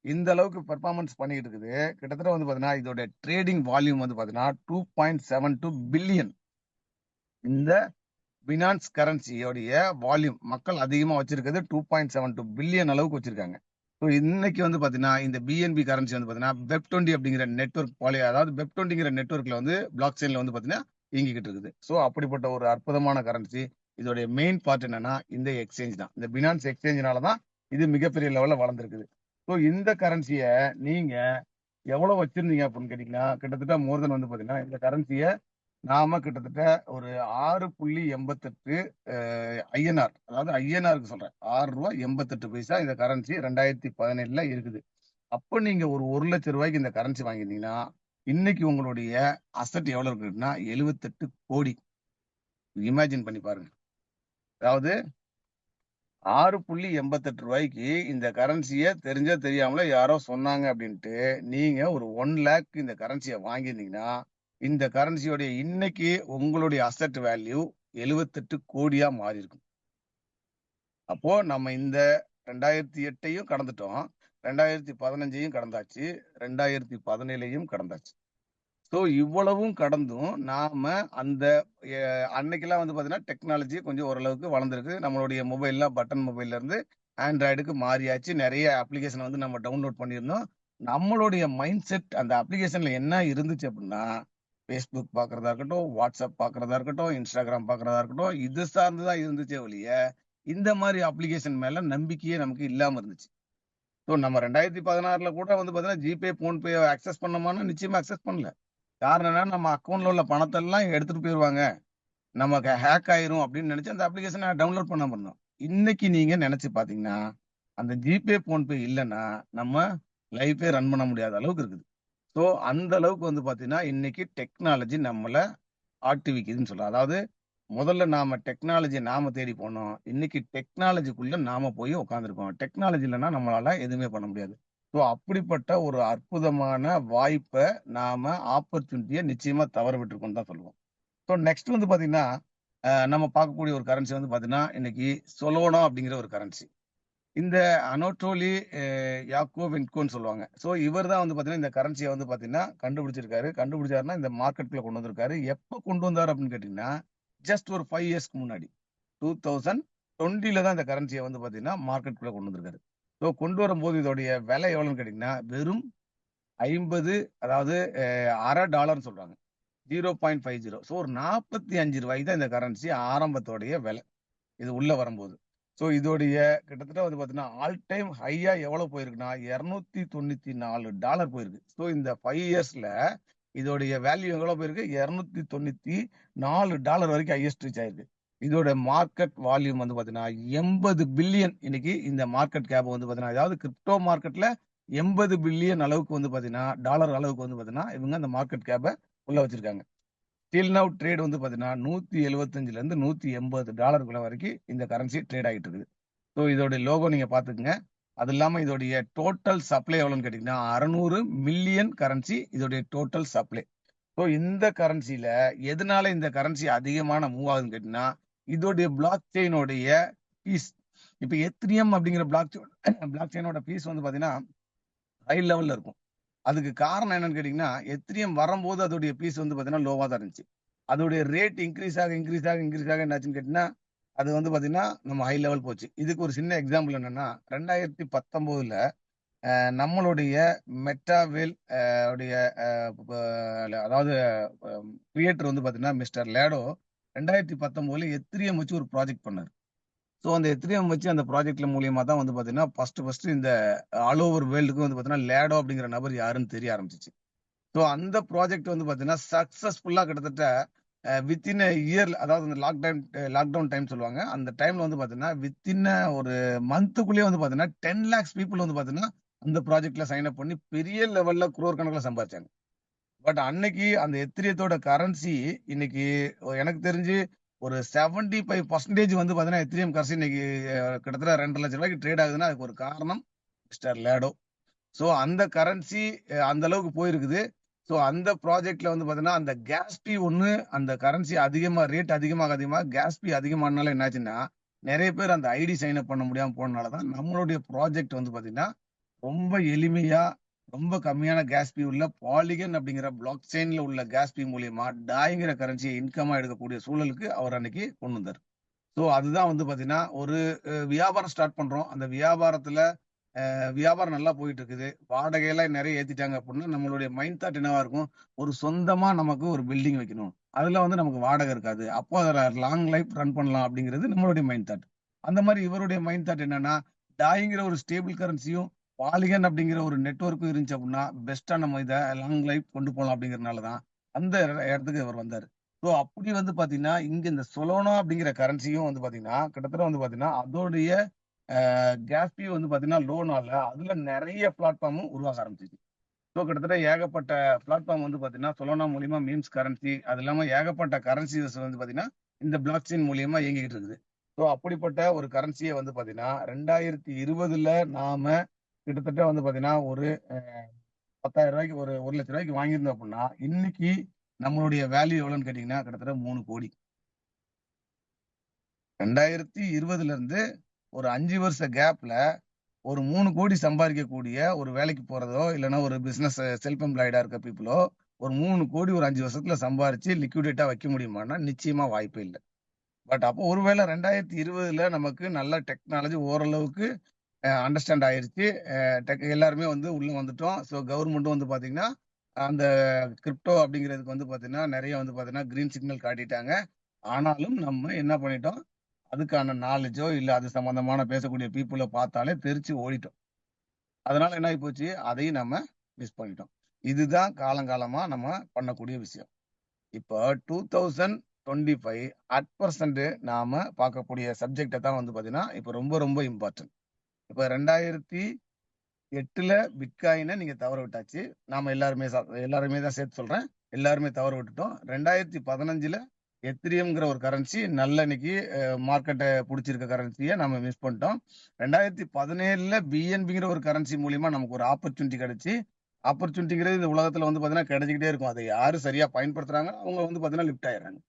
இந்த அளவுக்கு பெர்ஃபார்மன்ஸ் பண்ணிட்டு இருக்குது. கிட்டத்தட்ட வந்து பாத்தீங்கன்னா இதோட ட்ரேடிங் வால்யூம் வந்து பாத்தீங்கன்னா 2.72 பில்லியன். இந்த பினான்ஸ் கரன்சியோடைய வால்யூம் மக்கள் அதிகமா வச்சிருக்கிறது 2.72 பில்லியன் அளவுக்கு வச்சிருக்காங்க. ஸோ இன்னைக்கு வந்து பாத்தீங்கன்னா இந்த பிஎன்பி கரன்சி வந்து பாத்தீங்கன்னா வெப்20 அப்படிங்கிற நெட்வொர்க் அதாவது வெப்20ங்கிற நெட்வொர்க்ல வந்து பிளாக் செயின்ல வந்து பாத்தீங்கன்னா இயங்கிக்கிட்டு இருக்குது. ஸோ அப்படிப்பட்ட ஒரு அற்புதமான கரன்சி. இதோடைய மெயின் பார்ட் என்னன்னா இந்த எக்ஸ்சேஞ்ச் தான். இந்த பினான்ஸ் எக்ஸ்சேஞ்சினால தான் இது மிகப்பெரிய லெவல்ல வளர்ந்துருக்குது. ஸோ இந்த கரன்சியை நீங்க எவ்வளவு வச்சிருந்தீங்க அப்படின்னு கேட்டீங்கன்னா கிட்டத்தட்ட மோர் தென் வந்து பாத்தீங்கன்னா இந்த கரன்சியை நாம கிட்டத்தட்ட ஒரு 6.88 ஐஎன்ஆர், அதாவது ஐஎன்ஆருக்கு சொல்றேன், ₹6.88 இந்த கரன்சி 2017 இருக்குது. அப்ப நீங்க ஒரு லட்சம் ரூபாய்க்கு இந்த கரன்சி வாங்கியிருந்தீங்கன்னா இன்னைக்கு உங்களுடைய அசட் எவ்வளவு இருக்குன்னா 78 கோடி. இமேஜின் பண்ணி பாருங்க. அதாவது 6.88 ரூபாய்க்கு இந்த கரன்சியை தெரியாமல யாரோ சொன்னாங்க அப்படின்ட்டு நீங்க ஒரு 1 லேக் இந்த கரன்சியை வாங்கியிருந்தீங்கன்னா இந்த கரன்சியோடைய இன்னைக்கு உங்களுடைய அசட் வேல்யூ 78 கோடியா மாறி இருக்கும். அப்போ நம்ம இந்த 2008ஐயும் கடந்துட்டோம், 2015ஐயும் கடந்தாச்சு, 2017ஐயும் கடந்தாச்சு. ஸோ இவ்வளவும் கடந்தும் நாம அந்த அன்னைக்கெல்லாம் வந்து பாத்தீங்கன்னா டெக்னாலஜி கொஞ்சம் ஓரளவுக்கு வளர்ந்துருக்கு. நம்மளுடைய மொபைல்லாம் பட்டன் மொபைல்ல இருந்து ஆண்ட்ராய்டுக்கு மாறியாச்சு. நிறைய அப்ளிகேஷன் வந்து நம்ம டவுன்லோட் பண்ணியிருந்தோம். நம்மளுடைய மைண்ட் செட் அந்த அப்ளிகேஷன்ல என்ன இருந்துச்சு அப்படின்னா ஃபேஸ்புக் பாக்குறதா இருக்கட்டும், வாட்ஸ்அப் பாக்குறதா இருக்கட்டும், இன்ஸ்டாகிராம் பாக்குறதா இருக்கட்டும், இது சார்ந்துதான் இருந்துச்சே ஒழிய இந்த மாதிரி அப்ளிகேஷன் மேல நம்பிக்கையே நமக்கு இல்லாம இருந்துச்சு. ஸோ நம்ம 2016 கூட வந்து பாத்தீங்கன்னா ஜிபே, போன்பே அக்சஸ் பண்ணோமான்னு நிச்சயமா அக்சஸ் பண்ணல. காரணம் என்னன்னா நம்ம அக்கௌண்ட்ல உள்ள பணத்தை எல்லாம் எடுத்துட்டு போயிருவாங்க, நமக்கு ஹேக் ஆயிரும் அப்படின்னு நினைச்சு அந்த அப்ளிகேஷனை டவுன்லோட் பண்ணாம இருந்தோம். இன்னைக்கு நீங்க நினைச்சு பாத்தீங்கன்னா அந்த ஜிபே, போன்பே இல்லைன்னா நம்ம லைஃபே ரன் பண்ண முடியாத அளவுக்கு இருக்குது. ஸோ அந்த அளவுக்கு வந்து பாத்தீங்கன்னா இன்னைக்கு டெக்னாலஜி நம்மள ஆட்டுவிக்குதுன்னு சொல்லலாம். அதாவது முதல்ல நாம டெக்னாலஜியை நாம தேடி போனோம், இன்னைக்கு டெக்னாலஜிக்குள்ள நாம போய் உட்காந்துருக்கோம். டெக்னாலஜி இல்லைன்னா நம்மளால எதுவுமே பண்ண முடியாது. ஸோ அப்படிப்பட்ட ஒரு அற்புதமான வாய்ப்பை நாம ஆப்பர்ச்சுனிட்டியை நிச்சயமா தவற விட்டுருக்கோம் தான் சொல்லுவோம். ஸோ நெக்ஸ்ட் வந்து பாத்தீங்கன்னா நம்ம பார்க்கக்கூடிய ஒரு கரன்சி வந்து பாத்தீங்கன்னா இன்னைக்கு சொலோனா அப்படிங்கிற ஒரு கரன்சி. இந்த அனோட்டோலி யாக்கோவென்கோன்னு சொல்லுவாங்க. ஸோ இவர் தான் வந்து பாத்தீங்கன்னா இந்த கரன்சியை வந்து பாத்தீங்கன்னா கண்டுபிடிச்சாருன்னா இந்த மார்க்கெட்டுக்குள்ள கொண்டு வந்திருக்காரு. எப்போ கொண்டு வந்தாரு அப்படின்னு கேட்டீங்கன்னா ஜஸ்ட் ஒரு 5 இயர்ஸ்க்கு முன்னாடி 2020 தான் இந்த கரன்சியை வந்து பாத்தீங்கன்னா மார்க்கெட்டுக்குள்ள கொண்டு வந்திருக்காரு. ஸோ கொண்டு வரும்போது இதோடைய விலை எவ்வளவுன்னு கேட்டீங்கன்னா வெறும் 50, அதாவது $0.50 சொல்றாங்க, 0.50. ஸோ ஒரு 45 ரூபாய்க்கு தான் இந்த கரன்சி ஆரம்பத்தோடைய விலை இது உள்ள வரும்போது. ஸோ இதோடைய கிட்டத்தட்ட வந்து பாத்தீங்கன்னா ஆல் டைம் ஹையா எவ்வளவு போயிருக்குன்னா $294 போயிருக்கு. ஸோ இந்த 5 இயர்ஸ்ல இதோடைய வேல்யூ எவ்வளவு போயிருக்கு? $294 வரைக்கும் ஹையஸ்ட் ரீச் ஆயிருக்கு. இதோட மார்க்கெட் வால்யூம் வந்து பாத்தீங்கன்னா 80 பில்லியன். இன்னைக்கு இந்த மார்க்கெட் கேப் வந்து பாத்தீங்கன்னா, அதாவது கிரிப்டோ மார்க்கெட்ல 80 பில்லியன் அளவுக்கு வந்து பாத்தீங்கன்னா டாலர் அளவுக்கு வந்து பாத்தீங்கன்னா இவங்க அந்த மார்க்கெட் கேப்பை உள்ள வச்சிருக்காங்க. ஸ்டில் நவ் ட்ரேட் வந்து பாத்தீங்கன்னா $175 இருந்து $180 வரைக்கும் இந்த கரன்சி ட்ரேட் ஆகிட்டு இருக்குது. ஸோ இதோட லோகோ நீங்க பாத்துக்குங்க. அது இல்லாம இதோடைய டோட்டல் சப்ளை எவ்வளவுன்னு கேட்டீங்கன்னா 600 மில்லியன் கரன்சி இதோடைய டோட்டல் சப்ளை. ஸோ இந்த கரன்சில எதனால இந்த கரன்சி அதிகமான மூவ் ஆகுதுன்னு கேட்டீங்கன்னா இதோடைய பிளாக் செயினோடைய பீஸ். இப்ப எத்ரியம் அப்படிங்கிற பிளாக் செயினோட பீஸ் வந்து பாத்தீங்கன்னா ஹை லெவல்ல இருக்கும். அதுக்கு காரணம் என்னன்னு கேட்டீங்கன்னா எத்ரியம் வரும்போது அதோடைய பீஸ் வந்து பாத்தீங்கன்னா லோவா தான் இருந்துச்சு. அதோடைய ரேட் இன்க்ரீஸ் ஆக என்னாச்சுன்னு கேட்டீங்கன்னா அது வந்து பாத்தீங்கன்னா நம்ம ஹை லெவல் போச்சு. இதுக்கு ஒரு சின்ன எக்ஸாம்பிள் என்னன்னா 2019 நம்மளுடைய மெட்டாவேல் உடைய அதாவது கிரியேட்டர் வந்து பாத்தீங்கன்னா மிஸ்டர் லேடோ 2019 எத்ரியம் வச்சு ஒரு ப்ராஜெக்ட் பண்ணாரு. ஸோ அந்த எத்ரியம் வச்சு அந்த ப்ராஜெக்ட்ல மூலியமா தான் வந்து பாத்தீங்கன்னா ஃபர்ஸ்ட் இந்த ஆல் ஓவர் வேர்ல்டுக்கு வந்து பாத்தீங்கன்னா லேடோ அப்படிங்கிற நபர் யாருன்னு தெரிய ஆரம்பிச்சிச்சு. ஸோ அந்த ப்ராஜெக்ட் வந்து பாத்தீங்கன்னா சக்சஸ்ஃபுல்லா கிட்டத்தட்ட வித்தின் இயர், அதாவது இந்த லாக்டவுன் டைம் சொல்லுவாங்க, அந்த டைம்ல வந்து பாத்தீங்கன்னா வித்தின் ஒரு மந்த்துக்குள்ளேயே வந்து பாத்தீங்கன்னா 10 lakhs பீப்புள் வந்து பாத்தீங்கன்னா அந்த ப்ராஜெக்ட்ல சைன் அப் பண்ணி பெரிய லெவல்ல குரோர் கணக்கில் சம்பாதிச்சாங்க. பட் அன்னைக்கு அந்த எத்திரியத்தோட கரன்சி இன்னைக்கு எனக்கு தெரிஞ்சு ஒரு 75% வந்து பாத்தீங்கன்னா எத்திரியம் கரன்சி இன்னைக்கு கிட்டத்தட்ட 2 லட்சம் ரூபாய்க்கு ட்ரேட் ஆகுதுன்னா அதுக்கு ஒரு காரணம் மிஸ்டர் லேடோ. ஸோ அந்த கரன்சி அந்த அளவுக்கு போயிருக்குது. ஸோ அந்த ப்ராஜெக்ட்ல வந்து பாத்தீங்கன்னா அந்த கேஸ் பி ஒண்ணு, அந்த கரன்சி அதிகமா ரேட் அதிகமாக கேஸ் பி அதிகமானால என்னாச்சுன்னா நிறைய பேர் அந்த ஐடி சைன் அப் பண்ண முடியாம போனனாலதான் நம்மளுடைய ப்ராஜெக்ட் வந்து பாத்தீங்கன்னா ரொம்ப எளிமையா ரொம்ப கம்மியான கேஸ் பீ உள்ள பாலிகன் அப்படிங்கிற பிளாக் செயின்ல உள்ள கேஸ் பீ மூலியமா டாய்ங்கிற கரன்சியை இன்கமா எடுக்கக்கூடிய சூழலுக்கு அவர் அன்னைக்கு கொண்டு வந்தார். ஸோ அதுதான் வந்து பாத்தீங்கன்னா ஒரு வியாபாரம் ஸ்டார்ட் பண்றோம். அந்த வியாபாரத்துல வியாபாரம் நல்லா போயிட்டு இருக்குது. வாடகையெல்லாம் நிறைய ஏத்திட்டாங்க அப்படின்னா நம்மளுடைய மைண்ட் தாட் என்னவா இருக்கும்? ஒரு சொந்தமா நமக்கு ஒரு பில்டிங் வைக்கணும். அதுல வந்து நமக்கு வாடகை இருக்காது. அப்போ அதுல லாங் லைஃப் ரன் பண்ணலாம் அப்படிங்கிறது நம்மளுடைய மைண்ட் தாட். அந்த மாதிரி இவருடைய மைண்ட் தாட் என்னன்னா, டாய்ங்கிற ஒரு ஸ்டேபிள் கரன்சியும் பாலிகன் அப்படிங்கிற ஒரு நெட்வொர்க்கும் இருந்துச்சு அப்படின்னா பெஸ்டா நம்ம இதை லாங் லைஃப் கொண்டு போகலாம் அப்படிங்கறதுனாலதான் அந்த இடத்துக்கு இவர் வந்தாரு. ஸோ அப்படி வந்து பாத்தீங்கன்னா இங்க இந்த சொலோனா அப்படிங்கிற கரன்சியும் வந்து பாத்தீங்கன்னா கிட்டத்தட்ட வந்து பாத்தீங்கன்னா அதோடைய கேஸ்பி வந்து பாத்தீங்கன்னா லோனால அதுல நிறைய பிளாட்ஃபார்மும் உருவாக ஆரம்பிச்சிச்சு. ஸோ கிட்டத்தட்ட ஏகப்பட்ட பிளாட்ஃபார்ம் வந்து பாத்தீங்கன்னா சொலோனா மூலியமா மீம்ஸ் கரன்சி அது இல்லாம ஏகப்பட்ட கரன்சிஸ் வந்து பாத்தீங்கன்னா இந்த பிளாக் செயின் மூலியமா இயங்கிட்டு இருக்குது. ஸோ அப்படிப்பட்ட ஒரு கரன்சியை வந்து பாத்தீங்கன்னா 2020 நாம கிட்டத்தட்ட வந்து பாத்தீங்கன்னா ஒரு 10,000 ரூபாய்க்கு ஒரு 1,00,000 ரூபாய்க்கு வாங்கியிருந்தோம் அப்படின்னா இன்னைக்கு நம்மளுடைய வேல்யூ எவ்வளவுன்னு கேட்டீங்கன்னா கிட்டத்தட்ட 3 கோடி. 2020 இருந்து ஒரு 5 வருஷ கேப்ல ஒரு 3 கோடி சம்பாதிக்கக்கூடிய ஒரு வேலைக்கு போறதோ இல்லைன்னா ஒரு பிசினஸ் செல்ஃப் எம்ப்ளாய்டா இருக்க பீப்புளோ ஒரு 3 கோடி ஒரு 5 வருஷத்துல சம்பாரிச்சு லிக்விடேட்டா வைக்க முடியுமான்னா நிச்சயமா வாய்ப்பே இல்லை. பட் அப்போ ஒருவேளை 2020 நமக்கு நல்ல டெக்னாலஜி ஓரளவுக்கு அண்டர்ஸ்டாண்ட் ஆயிருச்சு. எல்லாருமே வந்து உள்ள வந்துட்டோம். ஸோ கவர்மெண்ட்டும் வந்து பாத்தீங்கன்னா அந்த கிரிப்டோ அப்படிங்கிறதுக்கு வந்து பாத்தீங்கன்னா நிறைய வந்து பாத்தீங்கன்னா கிரீன் சிக்னல் காட்டிட்டாங்க. ஆனாலும் நம்ம என்ன பண்ணிட்டோம்? அதுக்கான நாலேஜோ இல்ல அது சம்பந்தமான பேசக்கூடிய பீப்புளை பார்த்தாலே தெரிச்சு ஓடிட்டோம். அதனால என்ன ஆகி போச்சு? அதையும் நம்ம மிஸ் பண்ணிட்டோம். இதுதான் காலங்காலமா நம்ம பண்ணக்கூடிய விஷயம். இப்போ 2025 அட் பர்சன்ட் நாம பார்க்கக்கூடிய சப்ஜெக்டை தான் வந்து பாத்தீங்கன்னா இப்ப ரொம்ப ரொம்ப இம்பார்ட்டன்ட். இப்ப 2008 பிட்காயினை நீங்க தவற விட்டாச்சு. நாம எல்லாருமே தான் சேர்த்து சொல்றேன். எல்லாருமே தவற விட்டுட்டோம். 2015 எத்திரியம்ங்கிற ஒரு கரன்சி நல்ல இன்னைக்கு மார்க்கெட்டை பிடிச்சிருக்க கரன்சியை நம்ம மிஸ் பண்ணிட்டோம். 2017 பிஎன்பிங்கிற ஒரு கரன்சி மூலியமா நமக்கு ஒரு ஆப்பர்ச்சுனிட்டி கிடைச்சு. ஆப்பர்ச்சுனிட்டிங்கிறது இந்த உலகத்துல வந்து பாத்தீங்கன்னா கிடைச்சிக்கிட்டே இருக்கும். அதை யாரு சரியா பயன்படுத்துறாங்க அவங்க வந்து பாத்தீங்கன்னா லிஃப்ட் ஆயிடுறாங்க.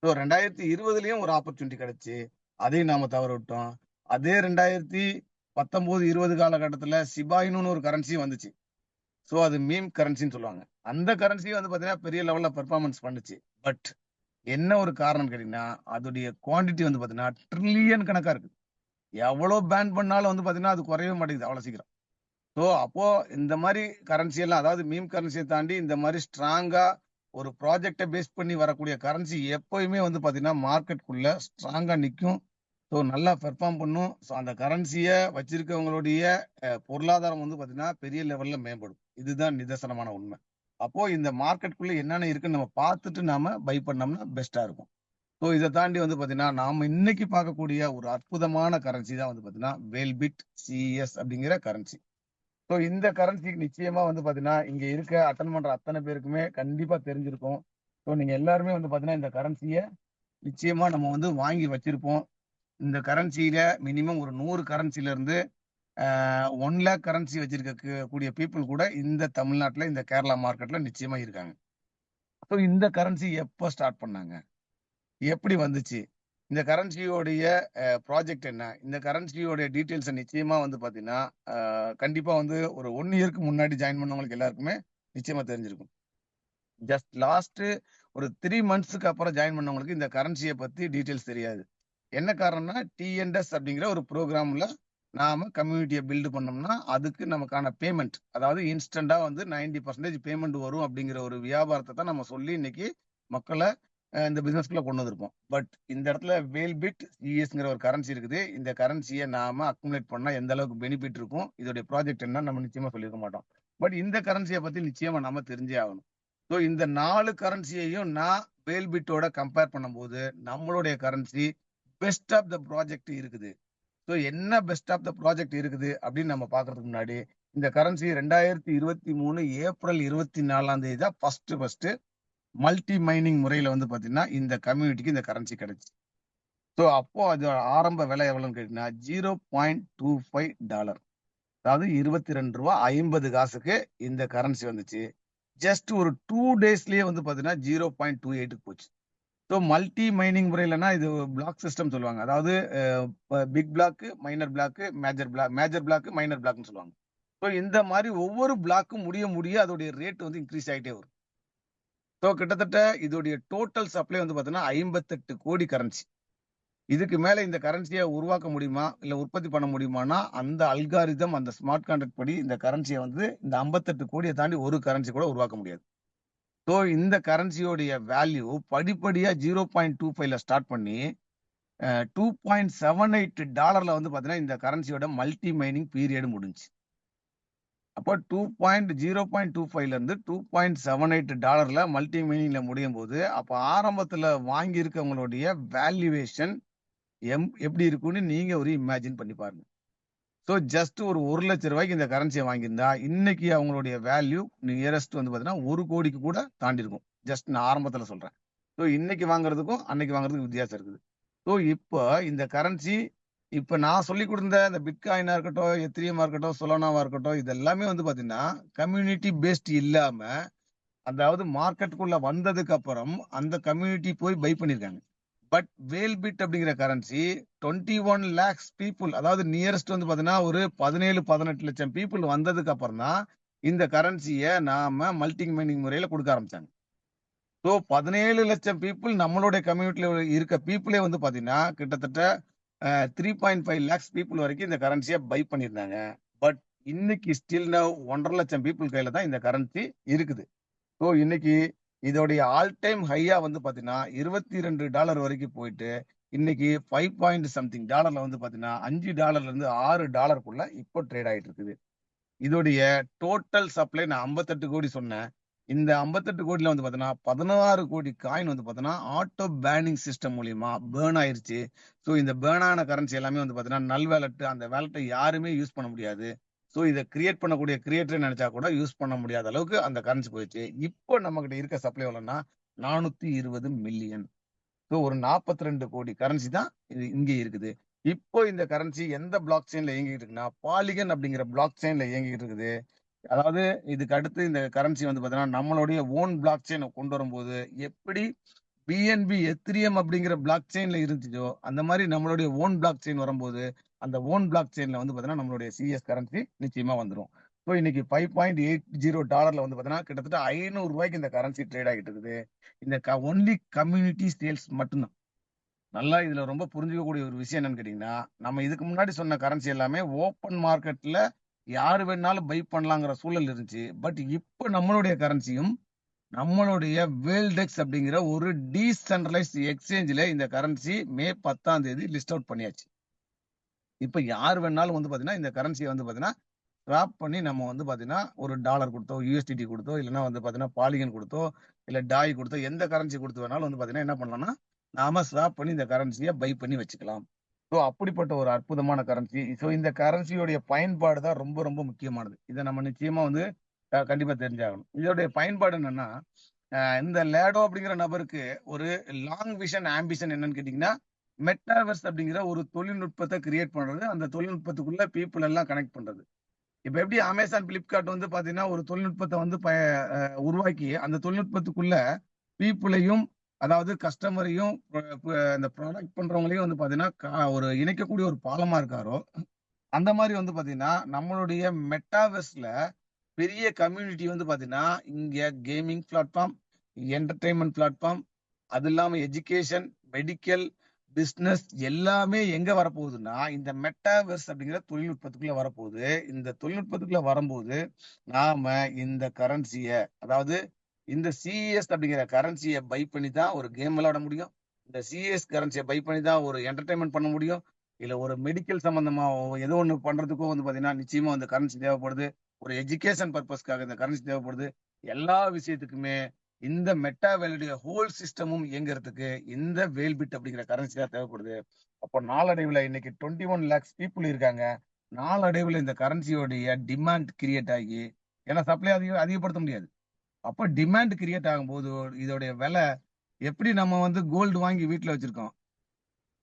ஸோ 2020 ஒரு ஆப்பர்ச்சுனிட்டி கிடைச்சு அதையும் நாம தவற விட்டோம். அதே 2019-20 காலகட்டத்துல சிபாயின்னு ஒரு கரன்சி வந்துச்சு. ஸோ அது மீம் கரன்சின்னு சொல்லுவாங்க. அந்த கரன்சி வந்து பாத்தீங்கன்னா பெரிய லெவல்ல பெர்ஃபார்மன்ஸ் பண்ணுச்சு. பட் என்ன ஒரு காரணம் கேட்டீங்கன்னா அதோடைய குவான்டிட்டி வந்து பாத்தீங்கன்னா ட்ரில்லியன் கணக்கா இருக்கு. எவ்வளவு பேன் பண்ணாலும் வந்து பாத்தீங்கன்னா அது குறையவே மாட்டேங்குது அவ்வளவு சீக்கிரம். ஸோ அப்போ இந்த மாதிரி கரன்சி எல்லாம் அதாவது மீம் கரன்சியை தாண்டி இந்த மாதிரி ஸ்ட்ராங்கா ஒரு ப்ராஜெக்டை பேஸ் பண்ணி வரக்கூடிய கரன்சி எப்பயுமே வந்து பாத்தீங்கன்னா மார்க்கெட்டுக்குள்ள ஸ்ட்ராங்கா நிற்கும். ஸோ நல்லா பெர்ஃபார்ம் பண்ணும். ஸோ அந்த கரன்சியை வச்சிருக்கவங்களுடைய பொருளாதாரம் வந்து பாத்தீங்கன்னா பெரிய லெவல்ல மேம்படும். இதுதான் நிதர்சனமான உண்மை. அப்போ இந்த மார்க்கெட்டுக்குள்ள என்னென்ன இருக்குன்னு நம்ம பார்த்துட்டு நாம பை பண்ணோம்னா பெஸ்டா இருக்கும். ஸோ இதை தாண்டி வந்து பாத்தீங்கன்னா நாம இன்னைக்கு பார்க்கக்கூடிய ஒரு அற்புதமான கரன்சி தான் வந்து பாத்தீங்கன்னா வேல்பிட் சிஎஸ் அப்படிங்கிற கரன்சி. ஸோ இந்த கரன்சிக்கு நிச்சயமா வந்து பாத்தீங்கன்னா இங்க இருக்க அட்டன் பண்ற அத்தனை பேருக்குமே கண்டிப்பா தெரிஞ்சிருக்கும். ஸோ நீங்க எல்லாருமே வந்து பாத்தீங்கன்னா இந்த கரன்சியை நிச்சயமா நம்ம வந்து வாங்கி வச்சிருப்போம். இந்த கரன்சியில மினிமம் ஒரு 100 கரன்சில இருந்து 1 லேக் கரன்சி வச்சிருக்க கூடிய பீப்புள் கூட இந்த தமிழ்நாட்டுல இந்த கேரளா மார்க்கெட்ல நிச்சயமா இருக்காங்க. ஸோ இந்த கரன்சி எப்போ ஸ்டார்ட் பண்ணாங்க? எப்படி வந்துச்சு? இந்த கரன்சியோடைய ப்ராஜெக்ட் என்ன? இந்த கரன்சியோடைய டீட்டெயில்ஸை நிச்சயமா வந்து பாத்தீங்கன்னா கண்டிப்பா வந்து ஒரு 1 இயருக்கு முன்னாடி ஜாயின் பண்ணவங்களுக்கு எல்லாருக்குமே நிச்சயமா தெரிஞ்சிருக்கும். ஜஸ்ட் லாஸ்ட் ஒரு 3 மந்த்ஸ்க்கு அப்புறம் ஜாயின் பண்ணவங்களுக்கு இந்த கரன்சியை பத்தி டீட்டெயில்ஸ் தெரியாது. என்ன காரணம்னா டிஎன்எஸ் அப்படிங்கிற ஒரு ப்ரோக்ராம்ல நாம கம்யூனிட்டியை பில்டு பண்ணோம்னா அதுக்கு நமக்கான பேமெண்ட் அதாவது இன்ஸ்டன்டா வந்து 90% பேமெண்ட் வரும் அப்படிங்கிற ஒரு வியாபாரத்தை தான் நம்ம சொல்லி இன்னைக்கு மக்களை இந்த பிசினஸ்க்குள்ள கொண்டு வந்திருப்போம். பட் இந்த இடத்துல வேல்பிட் சிஎஸ்ங்கிற ஒரு கரன்சி இருக்குது. இந்த கரன்சியை நாம அக்குமுலேட் பண்ணா எந்த அளவுக்கு பெனிஃபிட் இருக்கும், இதோடைய ப்ராஜெக்ட் என்ன நம்ம நிச்சயமா சொல்லியிருக்க மாட்டோம். பட் இந்த கரன்சியை பத்தி நிச்சயமா நாம தெரிஞ்சே ஆகணும். ஸோ இந்த 4 கரன்சியையும் நான் வேல்பிட்டோட கம்பேர் பண்ணும்போது நம்மளுடைய currency best of the project இருக்குது. ஸோ என்ன பெஸ்ட் ஆஃப் த ப்ராஜெக்ட் இருக்குது அப்படின்னு நம்ம பாக்குறதுக்கு முன்னாடி இந்த கரன்சி 2023 ஏப்ரல் 24 தான் ஃபர்ஸ்ட் மல்டி மைனிங் முறையில வந்து பாத்தீங்கன்னா இந்த கம்யூனிட்டிக்கு இந்த கரன்சி கிடைச்சு. ஸோ அப்போ அது ஆரம்ப விலை எவ்வளவுன்னு கேட்டீங்கன்னா $0.25 அதாவது 22 ரூபா 50 காசுக்கு இந்த கரன்சி வந்துச்சு. ஜஸ்ட் ஒரு 2 டேஸ்லயே வந்து பாத்தீங்கன்னா 0.28 போச்சு. ஸோ மல்டி மைனிங் முறையிலனா இது பிளாக் சிஸ்டம் சொல்லுவாங்க. அதாவது big block minor block major block minor பிளாக்னு சொல்லுவாங்க. ஸோ ஸோ இந்த மாதிரி ஒவ்வொரு பிளாக்கும் முடிய முடிய அதோடைய ரேட் வந்து இன்க்ரீஸ் ஆகிட்டே வரும். ஸோ கிட்டத்தட்ட இதோடைய டோட்டல் சப்ளை வந்து பார்த்தீங்கன்னா 58 கோடி கரன்சி. இதுக்கு மேல இந்த கரன்சியை உருவாக்க முடியுமா இல்ல உற்பத்தி பண்ண முடியுமானா அந்த அல்காரிதம் அந்த ஸ்மார்ட் கான்ட்ராக்ட் படி இந்த கரன்சியை வந்து இந்த 58 கோடியை தாண்டி ஒரு கரன்சி கூட உருவாக்க முடியாது. ஸோ இந்த கரன்சியோடைய வேல்யூ படிப்படியா 0.25ல ஸ்டார்ட் பண்ணி $2.78 வந்து பாத்தீங்கன்னா இந்த கரன்சியோட மல்டி மைனிங் பீரியட் முடிஞ்சு. அப்போ 0.25ல இருந்து $2.78 மல்டி மைனிங்ல முடியும் போது அப்ப ஆரம்பத்துல வாங்கி இருக்கவங்களுடைய வேல்யூவேஷன் எப்படி இருக்கும்னு நீங்க ஒரு இமேஜின் பண்ணி பாருங்க. ஸோ ஜஸ்ட் ஒரு 1 லட்சம் ரூபாய்க்கு இந்த கரன்சியை வாங்கியிருந்தா இன்னைக்கு அவங்களுடைய வேல்யூ நியரஸ்ட் வந்து பாத்தீங்கன்னா 1 கோடிக்கு கூட தாண்டி இருக்கும். ஜஸ்ட் நான் ஆரம்பத்துல சொல்றேன். ஸோ இன்னைக்கு வாங்குறதுக்கும் அன்னைக்கு வாங்குறதுக்கும் வித்தியாசம் இருக்குது. ஸோ இப்போ இந்த கரன்சி இப்ப நான் சொல்லி கொடுத்த இந்த பிட்காயினா இருக்கட்டும், எத்திரியமா இருக்கட்டும், சொலோனாவா இருக்கட்டும், இது எல்லாமே வந்து பாத்தீங்கன்னா கம்யூனிட்டி பேஸ்ட் இல்லாம, அதாவது மார்க்கெட்டுக்குள்ள வந்ததுக்கு அப்புறம் அந்த கம்யூனிட்டி போய் பை பண்ணிருக்காங்க. பட் வேல்பிட் அப்படிங்கிற கரன்சி 21 lakhs பீப்புள், அதாவது நியரஸ்ட் வந்து பாத்தீங்கன்னா ஒரு 17-18 லட்சம் பீப்புள் வந்ததுக்கு அப்புறம் தான் இந்த கரன்சியை நாம மல்டி மைனிங் முறையில கொடுக்க ஆரம்பிச்சாங்க. ஸோ 17 லட்சம் பீப்புள் நம்மளுடைய கம்யூனிட்டியில இருக்க பீப்புளே வந்து பாத்தீங்கன்னா கிட்டத்தட்ட 3.5 lakhs பீப்புள் வரைக்கும் இந்த கரன்சியை பை பண்ணியிருந்தாங்க. பட் இன்னைக்கு ஸ்டில் 1.5 லட்சம் பீப்புள் கையில தான் இந்த கரன்சி இருக்குது. ஸோ இன்னைக்கு இதோடைய ஆல் டைம் ஹையா வந்து பாத்தீங்கன்னா $22 வரைக்கும் போயிட்டு இன்னைக்கு 5 வந்து பாத்தீங்கன்னா $5 இருந்து $6 இப்போ ட்ரேட் ஆயிட்டு இருக்குது. இதோடைய டோட்டல் சப்ளை நான் 58 கோடி சொன்னேன். இந்த 58 கோடியில வந்து பாத்தீங்கன்னா 16 கோடி காயின் வந்து பாத்தீங்கன்னா ஆட்டோ பேனிங் சிஸ்டம் மூலியமா பேர்ன் ஆயிருச்சு. ஸோ இந்த பேர்ன் ஆன கரன்சி எல்லாமே வந்து பாத்தீங்கன்னா நல் வேலட், அந்த வேலட்டை யாருமே யூஸ் பண்ண முடியாது. ஸோ இதை கிரியேட் பண்ணக்கூடிய கிரியேட்டர் நினைச்சா கூட யூஸ் பண்ண முடியாத அளவுக்கு அந்த கரன்சி போயிடுச்சு. இப்போ நம்ம கிட்ட இருக்க சப்ளை எவ்வளவுன்னா 420 மில்லியன். ஸோ ஒரு 42 கோடி கரன்சி தான் இது இங்கே இருக்குது. இப்போ இந்த கரன்சி எந்த பிளாக் செயின்ல இயங்கிட்டு இருக்குன்னா பாலிகன் அப்படிங்கிற பிளாக் செயின்ல இயங்கிட்டு இருக்குது. அதாவது இதுக்கு அடுத்து இந்த கரன்சி வந்து பாத்தீங்கன்னா நம்மளுடைய ஓன் பிளாக் செயின் கொண்டு வரும்போது எப்படி பிஎன்பி எத்திரியம் அப்படிங்கிற பிளாக் செயின்ல இருந்துச்சோ அந்த மாதிரி நம்மளுடைய ஓன் பிளாக் செயின் வரும்போது அந்த ஓன் பிளாக் செயின்ல வந்து பாத்தீங்கன்னா நம்மளுடைய சிஎஸ் கரன்சி நிச்சயமா வந்துடும். ஸோ இன்னைக்கு $5.80 வந்து பாத்தீங்கன்னா கிட்டத்தட்ட $500 இந்த கரன்சி ட்ரேட் ஆகிட்டு இருக்குது. இந்த ஒன்லி கம்யூனிட்டி சேல்ஸ் மட்டும்தான். நல்லா இதுல ரொம்ப புரிஞ்சுக்கக்கூடிய ஒரு விஷயம் என்னன்னு கேட்டீங்கன்னா, நம்ம இதுக்கு முன்னாடி சொன்ன கரன்சி எல்லாமே ஓப்பன் மார்க்கெட்ல யாரு வேணாலும் பை பண்ணலாங்கிற சூழல் இருந்துச்சு. பட் இப்போ நம்மளுடைய கரன்சியும் நம்மளுடைய வேல்டெக்ஸ் அப்படிங்கிற ஒரு டீசென்ட்ரலைஸ்ட் எக்ஸ்சேஞ்சில் இந்த கரன்சி மே 10 லிஸ்ட் அவுட் பண்ணியாச்சு. இப்போ யார் வேணாலும் வந்து பாத்தீங்கன்னா இந்த கரன்சியை வந்து பாத்தீங்கன்னா ஸ்வாப் பண்ணி நம்ம வந்து பாத்தீங்கன்னா ஒரு டாலர் கொடுத்தோ, யூஎஸ்டிடி கொடுத்தோ, இல்லைன்னா வந்து பாத்தீங்கன்னா பாலிகன் கொடுத்தோ, இல்ல டாய் கொடுத்தோ, எந்த கரன்சி கொடுத்து வேணாலும் வந்து பாத்தீங்கன்னா என்ன பண்ணலாம்னா நாம ஸ்வாப் பண்ணி இந்த கரன்சியை பை பண்ணி வச்சுக்கலாம். ஸோ அப்படிப்பட்ட ஒரு அற்புதமான கரன்சி. ஸோ இந்த கரன்சியோடைய பயன்பாடு தான் ரொம்ப ரொம்ப முக்கியமானது. இதை நம்ம நிச்சயமா வந்து கண்டிப்பா தெரிஞ்சாகணும். இதோடைய பயன்பாடு என்னன்னா, இந்த லேடோ அப்படிங்கிற நபருக்கு ஒரு லாங் விஷன் ஆம்பிஷன் என்னன்னு கேட்டீங்கன்னா, மெட்டாவர்ஸ் அப்படிங்கிற ஒரு தொழில்நுட்பத்தை கிரியேட் பண்றது, அந்த தொழில்நுட்பத்துக்குள்ள பீப்புள் எல்லாம் கனெக்ட் பண்றது. இப்ப எப்படி அமேசான், பிளிப்கார்ட் வந்து பாத்தீங்கன்னா ஒரு தொழில்நுட்பத்தை வந்து உருவாக்கி அந்த தொழில்நுட்பத்துக்குள்ள பீப்புளையும், அதாவது கஸ்டமரையும், இந்த ப்ராடக்ட் பண்றவங்களையும் வந்து பாத்தீங்கன்னா ஒரு இணைக்கக்கூடிய ஒரு பாலமா இருக்காரோ, அந்த மாதிரி வந்து பாத்தீங்கன்னா நம்மளுடைய மெட்டாவர்ஸ்ல பெரிய கம்யூனிட்டி வந்து பாத்தீங்கன்னா இங்க கேமிங் பிளாட்ஃபார்ம், என்டர்டைன்மெண்ட் பிளாட்ஃபார்ம், அது இல்லாம எஜுகேஷன், மெடிக்கல், பிசினஸ் எல்லாமே எங்க வரப்போகுதுன்னா இந்த மெட்டாவர்ஸ் அப்படிங்கிற தொழில்நுட்பத்துக்குள்ள வரப்போகுது. இந்த தொழில்நுட்பத்துக்குள்ள வரும்போது நாம இந்த கரன்சியை, அதாவது இந்த சிஎஸ் அப்படிங்கிற கரன்சியை பை பண்ணி தான் ஒரு கேம் விளையாட முடியும். இந்த சிஎஸ் கரன்சியை பை பண்ணி தான் ஒரு என்டர்டைன்மெண்ட் பண்ண முடியும். இல்ல ஒரு மெடிக்கல் சம்பந்தமா ஏதோ ஒண்ணு பண்றதுக்கும் வந்து பாத்தீங்கன்னா நிச்சயமா இந்த கரன்சி தேவைப்படுது. ஒரு எஜுகேஷன் பர்பஸ்க்காக இந்த கரன்சி தேவைப்படுது. எல்லா விஷயத்துக்குமே இந்த மெட்டா வேலுடைய ஹோல் சிஸ்டமும் இயங்குறதுக்கு இந்த வேல்பிட் அப்படிங்கிற கரன்சி தான் தேவைப்படுது. அப்போ நாளடைவில் இன்னைக்கு 21 lakhs பீப்புள் இருக்காங்க. நாளடைவில் இந்த கரன்சியோடைய டிமாண்ட் கிரியேட் ஆகி, ஏன்னா சப்ளை அதிகப்படுத்த முடியாது. அப்போ டிமாண்ட் கிரியேட் ஆகும்போது இதோடைய விலை, எப்படி நம்ம வந்து கோல்டு வாங்கி வீட்டுல வச்சிருக்கோம்,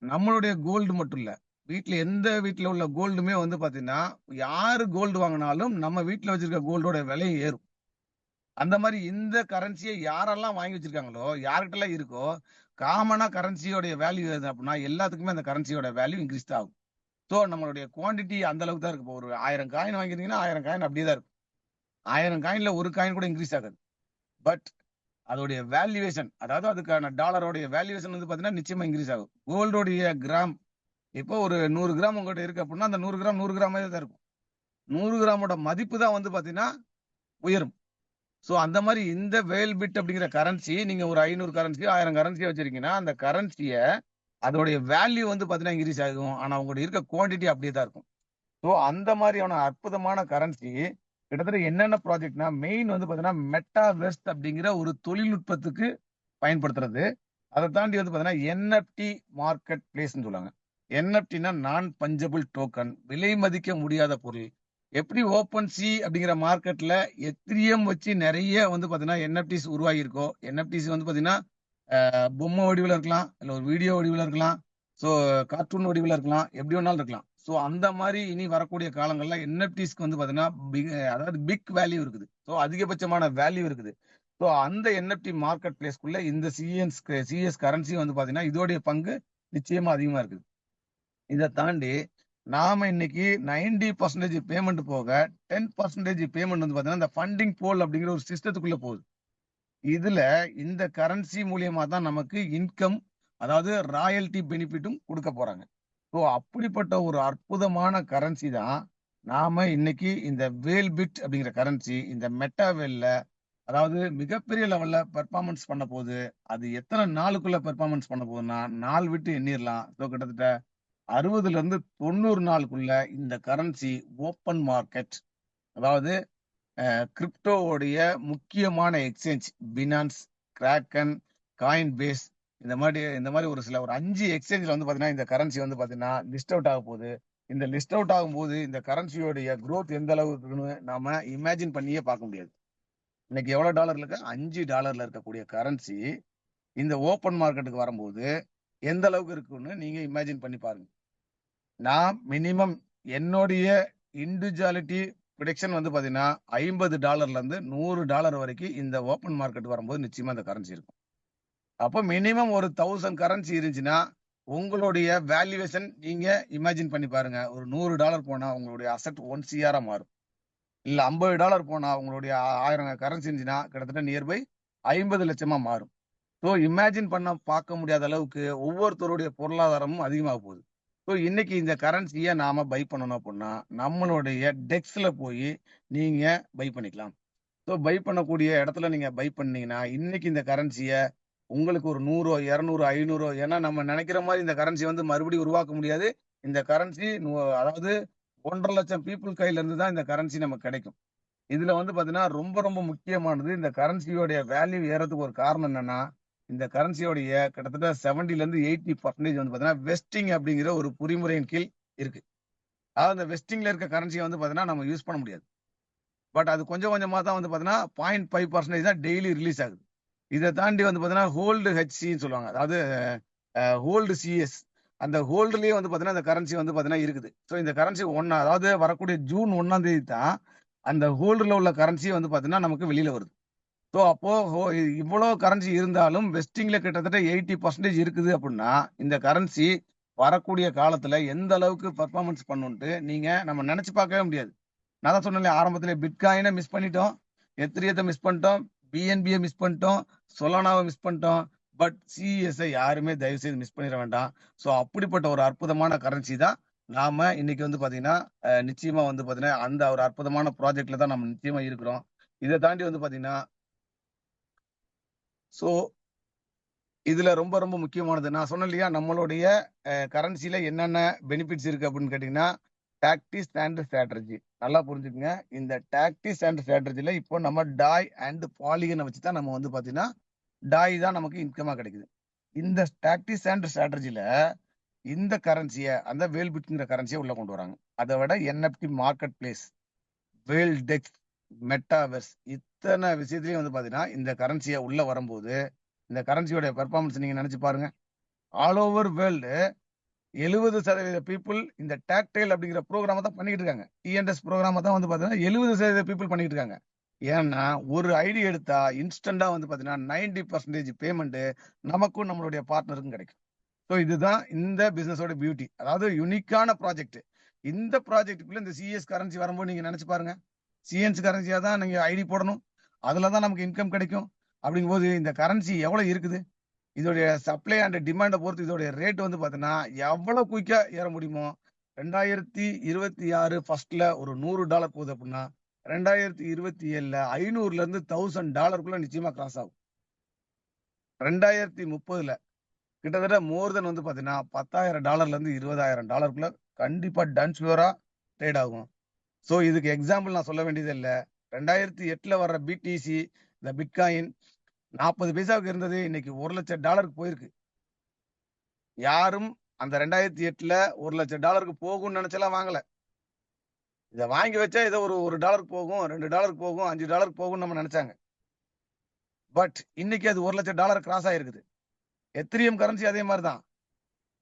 நம்மளுடைய கோல்டு மட்டும் இல்ல, வீட்டுல எந்த வீட்டுல உள்ள கோல்டுமே வந்து பாத்தீங்கன்னா யாரு கோல்டு வாங்கினாலும் நம்ம வீட்டுல வச்சிருக்க கோல்டோட விலையும் ஏறும். அந்த மாதிரி இந்த கரன்சியை யாரெல்லாம் வாங்கி வச்சிருக்காங்களோ, யார்கிட்ட எல்லாம் இருக்கோ, காமனா கரன்சியோட வேல்யூ எது அப்படின்னா எல்லாத்துக்குமே அந்த கரன்சியோட வேல்யூ இன்க்ரீஸ் ஆகும். ஸோ நம்மளுடைய குவாண்டிட்டி அந்த அளவுக்கு தான் இருக்கு. இப்போ ஒரு 1000 காயின் வாங்கிருந்தீங்கன்னா 1000 காயின் அப்படியே தான் இருக்கும். 1000 காயின்ல ஒரு காயின் கூட இன்க்ரீஸ் ஆகாது. பட் அதோடைய வேல்யூவேஷன், அதாவது அதுக்கான டாலரோடைய வேல்யூவேஷன் வந்து பாத்தீங்கன்னா நிச்சயமா இன்க்ரீஸ் ஆகும். கோல்டோடைய கிராம் இப்போ ஒரு 100 கிராம் உங்ககிட்ட இருக்கு அப்படின்னா அந்த 100 கிராம் 100 கிராமே தான் இருக்கும். 100 கிராமோட மதிப்பு தான் வந்து பாத்தீங்கன்னா உயரும். ஸோ அந்த மாதிரி இந்த வேல் பிட் அப்படிங்கிற கரன்சி நீங்க ஒரு 500 கரன்சி 1000 கரன்சி வச்சிருக்கீங்கன்னா அந்த கரன்சியை அதோடைய வேல்யூ வந்து பாத்தீங்கன்னா இன்க்ரீஸ் ஆகும். ஆனா உங்களுடைய இருக்க குவான்டிட்டி அப்படியே தான் இருக்கும். ஸோ அந்த மாதிரியான அற்புதமான கரன்சி கிட்டத்தட்ட என்னென்ன ப்ராஜெக்ட்னா மெயின் வந்து பாத்தீங்கன்னா மெட்டாவெர்ஸ் அப்படிங்கிற ஒரு தொழில்நுட்பத்துக்கு பயன்படுத்துறது. அதை தாண்டி வந்து பாத்தீங்கன்னா என்எஃப்டி மார்க்கெட் பிளேஸ்ன்னு சொல்லுவாங்க. என்எஃப்டினா நான் பஞ்சபிள் டோக்கன், விலை மதிக்க முடியாத பொருள். எப்படி ஓப்பன் சி அப்படிங்கிற மார்க்கெட்ல எத்திரியம் வச்சு நிறைய வந்து பாத்தீங்கன்னா என்எஃப்டிஸ் உருவாகி இருக்கோ, என்எஃப்டிஸ் வந்து பாத்தீங்கன்னா பொம்மை வடிவில் இருக்கலாம், இல்ல ஒரு வீடியோ வடிவில் இருக்கலாம், ஸோ கார்ட்டூன் வடிவில் இருக்கலாம், எப்படி வேணாலும் இருக்கலாம். ஸோ அந்த மாதிரி இனி வரக்கூடிய காலங்கள்ல என்எஃப்டிஸ்க்கு வந்து பாத்தீங்கன்னா அதாவது பிக் வேல்யூ இருக்குது. ஸோ அதிகபட்சமான வேல்யூ இருக்குது. ஸோ அந்த என்எஃப்டி மார்க்கெட் பிளேஸ்க்குள்ள இந்த சிஎஸ் கரன்சி வந்து பாத்தீங்கன்னா இதோடைய பங்கு நிச்சயமா அதிகமா இருக்குது. இதை தாண்டி நாம இன்னைக்கு 90% பேமெண்ட் போக 10% பேமெண்ட் வந்து பாத்தீங்கன்னா இந்த ஃபண்டிங் போல் அப்படிங்கிற ஒரு சிஸ்டத்துக்குள்ள போகுது. இதுல இந்த கரன்சி மூலியமா தான் நமக்கு இன்கம், அதாவது ராயல்டி பெனிஃபிட்டும் கொடுக்க போறாங்க. ஸோ அப்படிப்பட்ட ஒரு அற்புதமான கரன்சி தான் நாம இன்னைக்கு இந்த வேல் பிட் அப்படிங்கிற கரன்சி இந்த மெட்டாவேல்ல, அதாவது மிகப்பெரிய லெவல்ல பெர்ஃபார்மன்ஸ் பண்ண போகுது. அது எத்தனை நாளுக்குள்ள பெர்ஃபார்மன்ஸ் பண்ண போகுதுன்னா நாள் விட்டு எண்ணிரலாம். ஸோ கிட்டத்தட்ட 60ல இருந்து 90 நாளுக்குள்ள இந்த கரன்சி ஓப்பன் மார்க்கெட், அதாவது கிரிப்டோவுடைய முக்கியமான exchange Binance, Kraken, Coinbase, இந்த மாதிரி ஒரு 5 எக்ஸ்சேஞ்சில் வந்து பாத்தீங்கன்னா இந்த கரன்சி வந்து பாத்தீங்கன்னா லிஸ்ட் அவுட் ஆக போகுது. இந்த லிஸ்ட் அவுட் ஆகும்போது இந்த கரன்சியோடைய growth எந்த அளவுக்கு இருக்குன்னு நாம இமேஜின் பண்ணியே பார்க்க முடியாது. இன்னைக்கு எவ்வளவு டாலர்ல இருக்கு? $5 இருக்கக்கூடிய கரன்சி இந்த ஓப்பன் மார்க்கெட்டுக்கு வரும்போது எந்த அளவுக்கு இருக்குன்னு நீங்க இமேஜின் பண்ணி பாருங்க. நான் மினிமம் என்னுடைய இண்டிவிஜுவாலிட்டி ப்ரிடிக்ஷன் வந்து பாத்தீங்கன்னா $50 இருந்து $100 வரைக்கும் இந்த ஓப்பன் மார்க்கெட் வரும்போது நிச்சயமா இந்த கரன்சி இருக்கும். அப்போ மினிமம் ஒரு 1000 கரன்சி இருந்துச்சுன்னா உங்களுடைய வேல்யூவேஷன் நீங்க இமேஜின் பண்ணி பாருங்க. ஒரு $100 போனா உங்களுடைய அசெட் 1 CR மாறும். இல்ல $50 போனா உங்களுடைய 1000 கரன்சி இருந்துச்சுன்னா கிட்டத்தட்ட நியர்பை 50 லட்சமா மாறும். ஸோ இமேஜின் பண்ண பார்க்க முடியாத அளவுக்கு ஒவ்வொருத்தருடைய பொருளாதாரமும் அதிகமாக போகுது. ஸோ இன்னைக்கு இந்த கரன்சியை நாம பை பண்ணணும் அப்படின்னா நம்மளுடைய டெக்ஸ்ல போய் நீங்க பை பண்ணிக்கலாம். ஸோ பை பண்ணக்கூடிய இடத்துல நீங்க பை பண்ணீங்கன்னா இன்னைக்கு இந்த கரன்சியை உங்களுக்கு ஒரு 100, 200, 500, ஏன்னா நம்ம நினைக்கிற மாதிரி இந்த கரன்சி வந்து மறுபடியும் உருவாக்க முடியாது. இந்த கரன்சி அதாவது 1.5 லட்சம் பீப்புள் கையில இருந்து தான் இந்த கரன்சி நமக்கு கிடைக்கும். இதுல வந்து பாத்தீங்கன்னா ரொம்ப ரொம்ப முக்கியமானது இந்த கரன்சியோடைய வேல்யூ ஏறதுக்கு ஒரு காரணம் என்னன்னா இந்த கரன்சியோடைய கிட்டத்தட்ட 70ல இருந்து 80% வந்து பாத்தீங்கன்னா வெஸ்டிங் அப்படிங்கிற ஒரு பொறிமுறையின் கீழ் இருக்கு. அதாவது அந்த வெஸ்டிங்ல இருக்க கரன்சியை வந்து பாத்தீங்கன்னா நம்ம யூஸ் பண்ண முடியாது. பட் அது கொஞ்சம் கொஞ்சமா தான் வந்து பாத்தீங்கன்னா 0.5% தான் டெய்லி ரிலீஸ் ஆகுது. இதை தாண்டி வந்து பாத்தீங்கன்னா ஹோல்டு ஹெச்சின்னு சொல்லுவாங்க, அதாவது ஹோல்டு சிஎஸ், அந்த ஹோல்டுலயே வந்து பாத்தீங்கன்னா இந்த கரன்சி வந்து பாத்தீங்கன்னா இருக்குது. ஸோ இந்த கரன்சி அதாவது வரக்கூடிய ஜூன் 1ஆம் தேதி தான் அந்த ஹோல்டுல உள்ள கரன்சி வந்து பாத்தீங்கன்னா நமக்கு வெளியில வருது. ஸோ அப்போ இவ்வளவு கரன்சி இருந்தாலும் வெஸ்டிங்ல கிட்டத்தட்ட 80% இருக்குது அப்படின்னா இந்த கரன்சி வரக்கூடிய காலத்துல எந்த அளவுக்கு பெர்ஃபார்மன்ஸ் பண்ணுன்ட்டு நம்ம நினைச்சு பார்க்கவே முடியாது. நான் தான் சொன்னேன் ஆரம்பத்துல, பிட்காயினை மிஸ் பண்ணிட்டோம், எத்திரியத்தை மிஸ் பண்ணிட்டோம், பிஎன்பியை மிஸ் பண்ணிட்டோம், சொலானாவை மிஸ் பண்ணிட்டோம். பட் சிஎஸ்ஐ யாருமே தயவு செய்து மிஸ் பண்ணிட வேண்டாம். ஸோ அப்படிப்பட்ட ஒரு அற்புதமான கரன்சி தான் நாம இன்னைக்கு வந்து பாத்தீங்கன்னா நிச்சயமா வந்து பாத்தீங்கன்னா அந்த ஒரு அற்புதமான ப்ராஜெக்ட்ல தான் நம்ம நிச்சயமா இருக்கிறோம். இதை தாண்டி வந்து பாத்தீங்கன்னா ஸோ இதுல ரொம்ப ரொம்ப முக்கியமானது நான் சொன்னேன் இல்லையா, நம்மளுடைய கரன்சில என்னென்ன பெனிஃபிட்ஸ் இருக்கு அப்படின்னு கேட்டீங்கன்னா டாக்டிஸ் அண்ட் ஸ்ட்ராட்டஜி. நல்லா புரிஞ்சுக்கங்க, இந்த டாக்டிஸ் அண்ட் ஸ்ட்ராட்டஜில இப்போ நம்ம டாய் அண்ட் பாலிகனை வச்சு தான் நம்ம வந்து பாத்தீங்கன்னா டாய் தான் நமக்கு இன்கமா கிடைக்குது. இந்த டாக்டிஸ் அண்ட் ஸ்ட்ராட்டஜில இந்த கரன்சியை அந்த வேல் பிட்ங்கிற கரன்சியை உள்ள கொண்டு வராங்க. அதை விட என்எஃப்டி மார்க்கெட் பிளேஸ், வேல் டெக்ஸ், மெட்டாவெர்ஸ், இத்தனை விஷயத்திலையும் வந்து பாத்தீங்கன்னா இந்த கரன்சியை உள்ள வரும்போது இந்த கரன்சியோட பெர்ஃபார்மன்ஸ் நீங்க நினைச்சு பாருங்க. ஆல் ஓவர் வேர்ல்டு 70% பீப்புள் இந்த டாக்டைல் அப்படிங்கிற ப்ரோக்ராம தான் பண்ணிட்டு இருக்காங்க. டிஎன்எஸ் ப்ரோக்ராம தான் வந்து பாத்தீங்கன்னா 70% பீப்புள் பண்ணிட்டு இருக்காங்க. ஏன்னா ஒரு ஐடி எடுத்தா இன்ஸ்டன்டா வந்து பாத்தீங்கன்னா 90% பேமெண்ட் நமக்கும் நம்மளுடைய பார்ட்னருக்கும் கிடைக்கும். ஸோ இதுதான் இந்த பிசினஸோட பியூட்டி. அதாவது யூனிக்கான ப்ராஜெக்ட். இந்த ப்ராஜெக்டுக்குள்ள இந்த சிஎஸ் கரன்சி வரும்போது நீங்க நினைச்சு பாருங்க, சிஎன்சி கரன்சியா தான் நீங்க ஐடி போடணும், அதுல தான் நமக்கு இன்கம் கிடைக்கும். அப்படிங்கும்போது இந்த கரன்சி எவ்வளவு இருக்குது, இதோடைய சப்ளை அண்ட் டிமாண்டை பொறுத்து இதோடைய ரேட் வந்து பாத்தீங்கன்னா எவ்வளவு குயிக்கா ஏற முடியுமோ. 2026 ஃபர்ஸ்ட்ல ஒரு $100 போகுது அப்படின்னா 2027ல $500 $1000 நிச்சயமா கிராஸ் ஆகும். 2030ல கிட்டத்தட்ட மோர் தென் வந்து பாத்தீங்கன்னா $10,000 $20,000 கண்டிப்பா டன் ஷுவரா ட்ரேட் ஆகும். ஸோ இதுக்கு எக்ஸாம்பிள் நான் சொல்ல வேண்டியது இல்லை. 2008ல வர்ற பிடிசி, இந்த பிட்காயின் 40 பைசாவுக்கு இருந்தது, இன்னைக்கு $1,00,000 போயிருக்கு. யாரும் அந்த 2008ல $1,00,000 போகும்னு நினைச்செல்லாம் வாங்கல. இதை வாங்கி வச்சா ஏதோ ஒரு $1 போகும், $2 போகும், $5 போகும்னு நம்ம நினைச்சாங்க. பட் இன்னைக்கு அது $1,00,000 கிராஸ் ஆயிருக்குது. எத்திரியம் கரன்சி அதே மாதிரி தான்.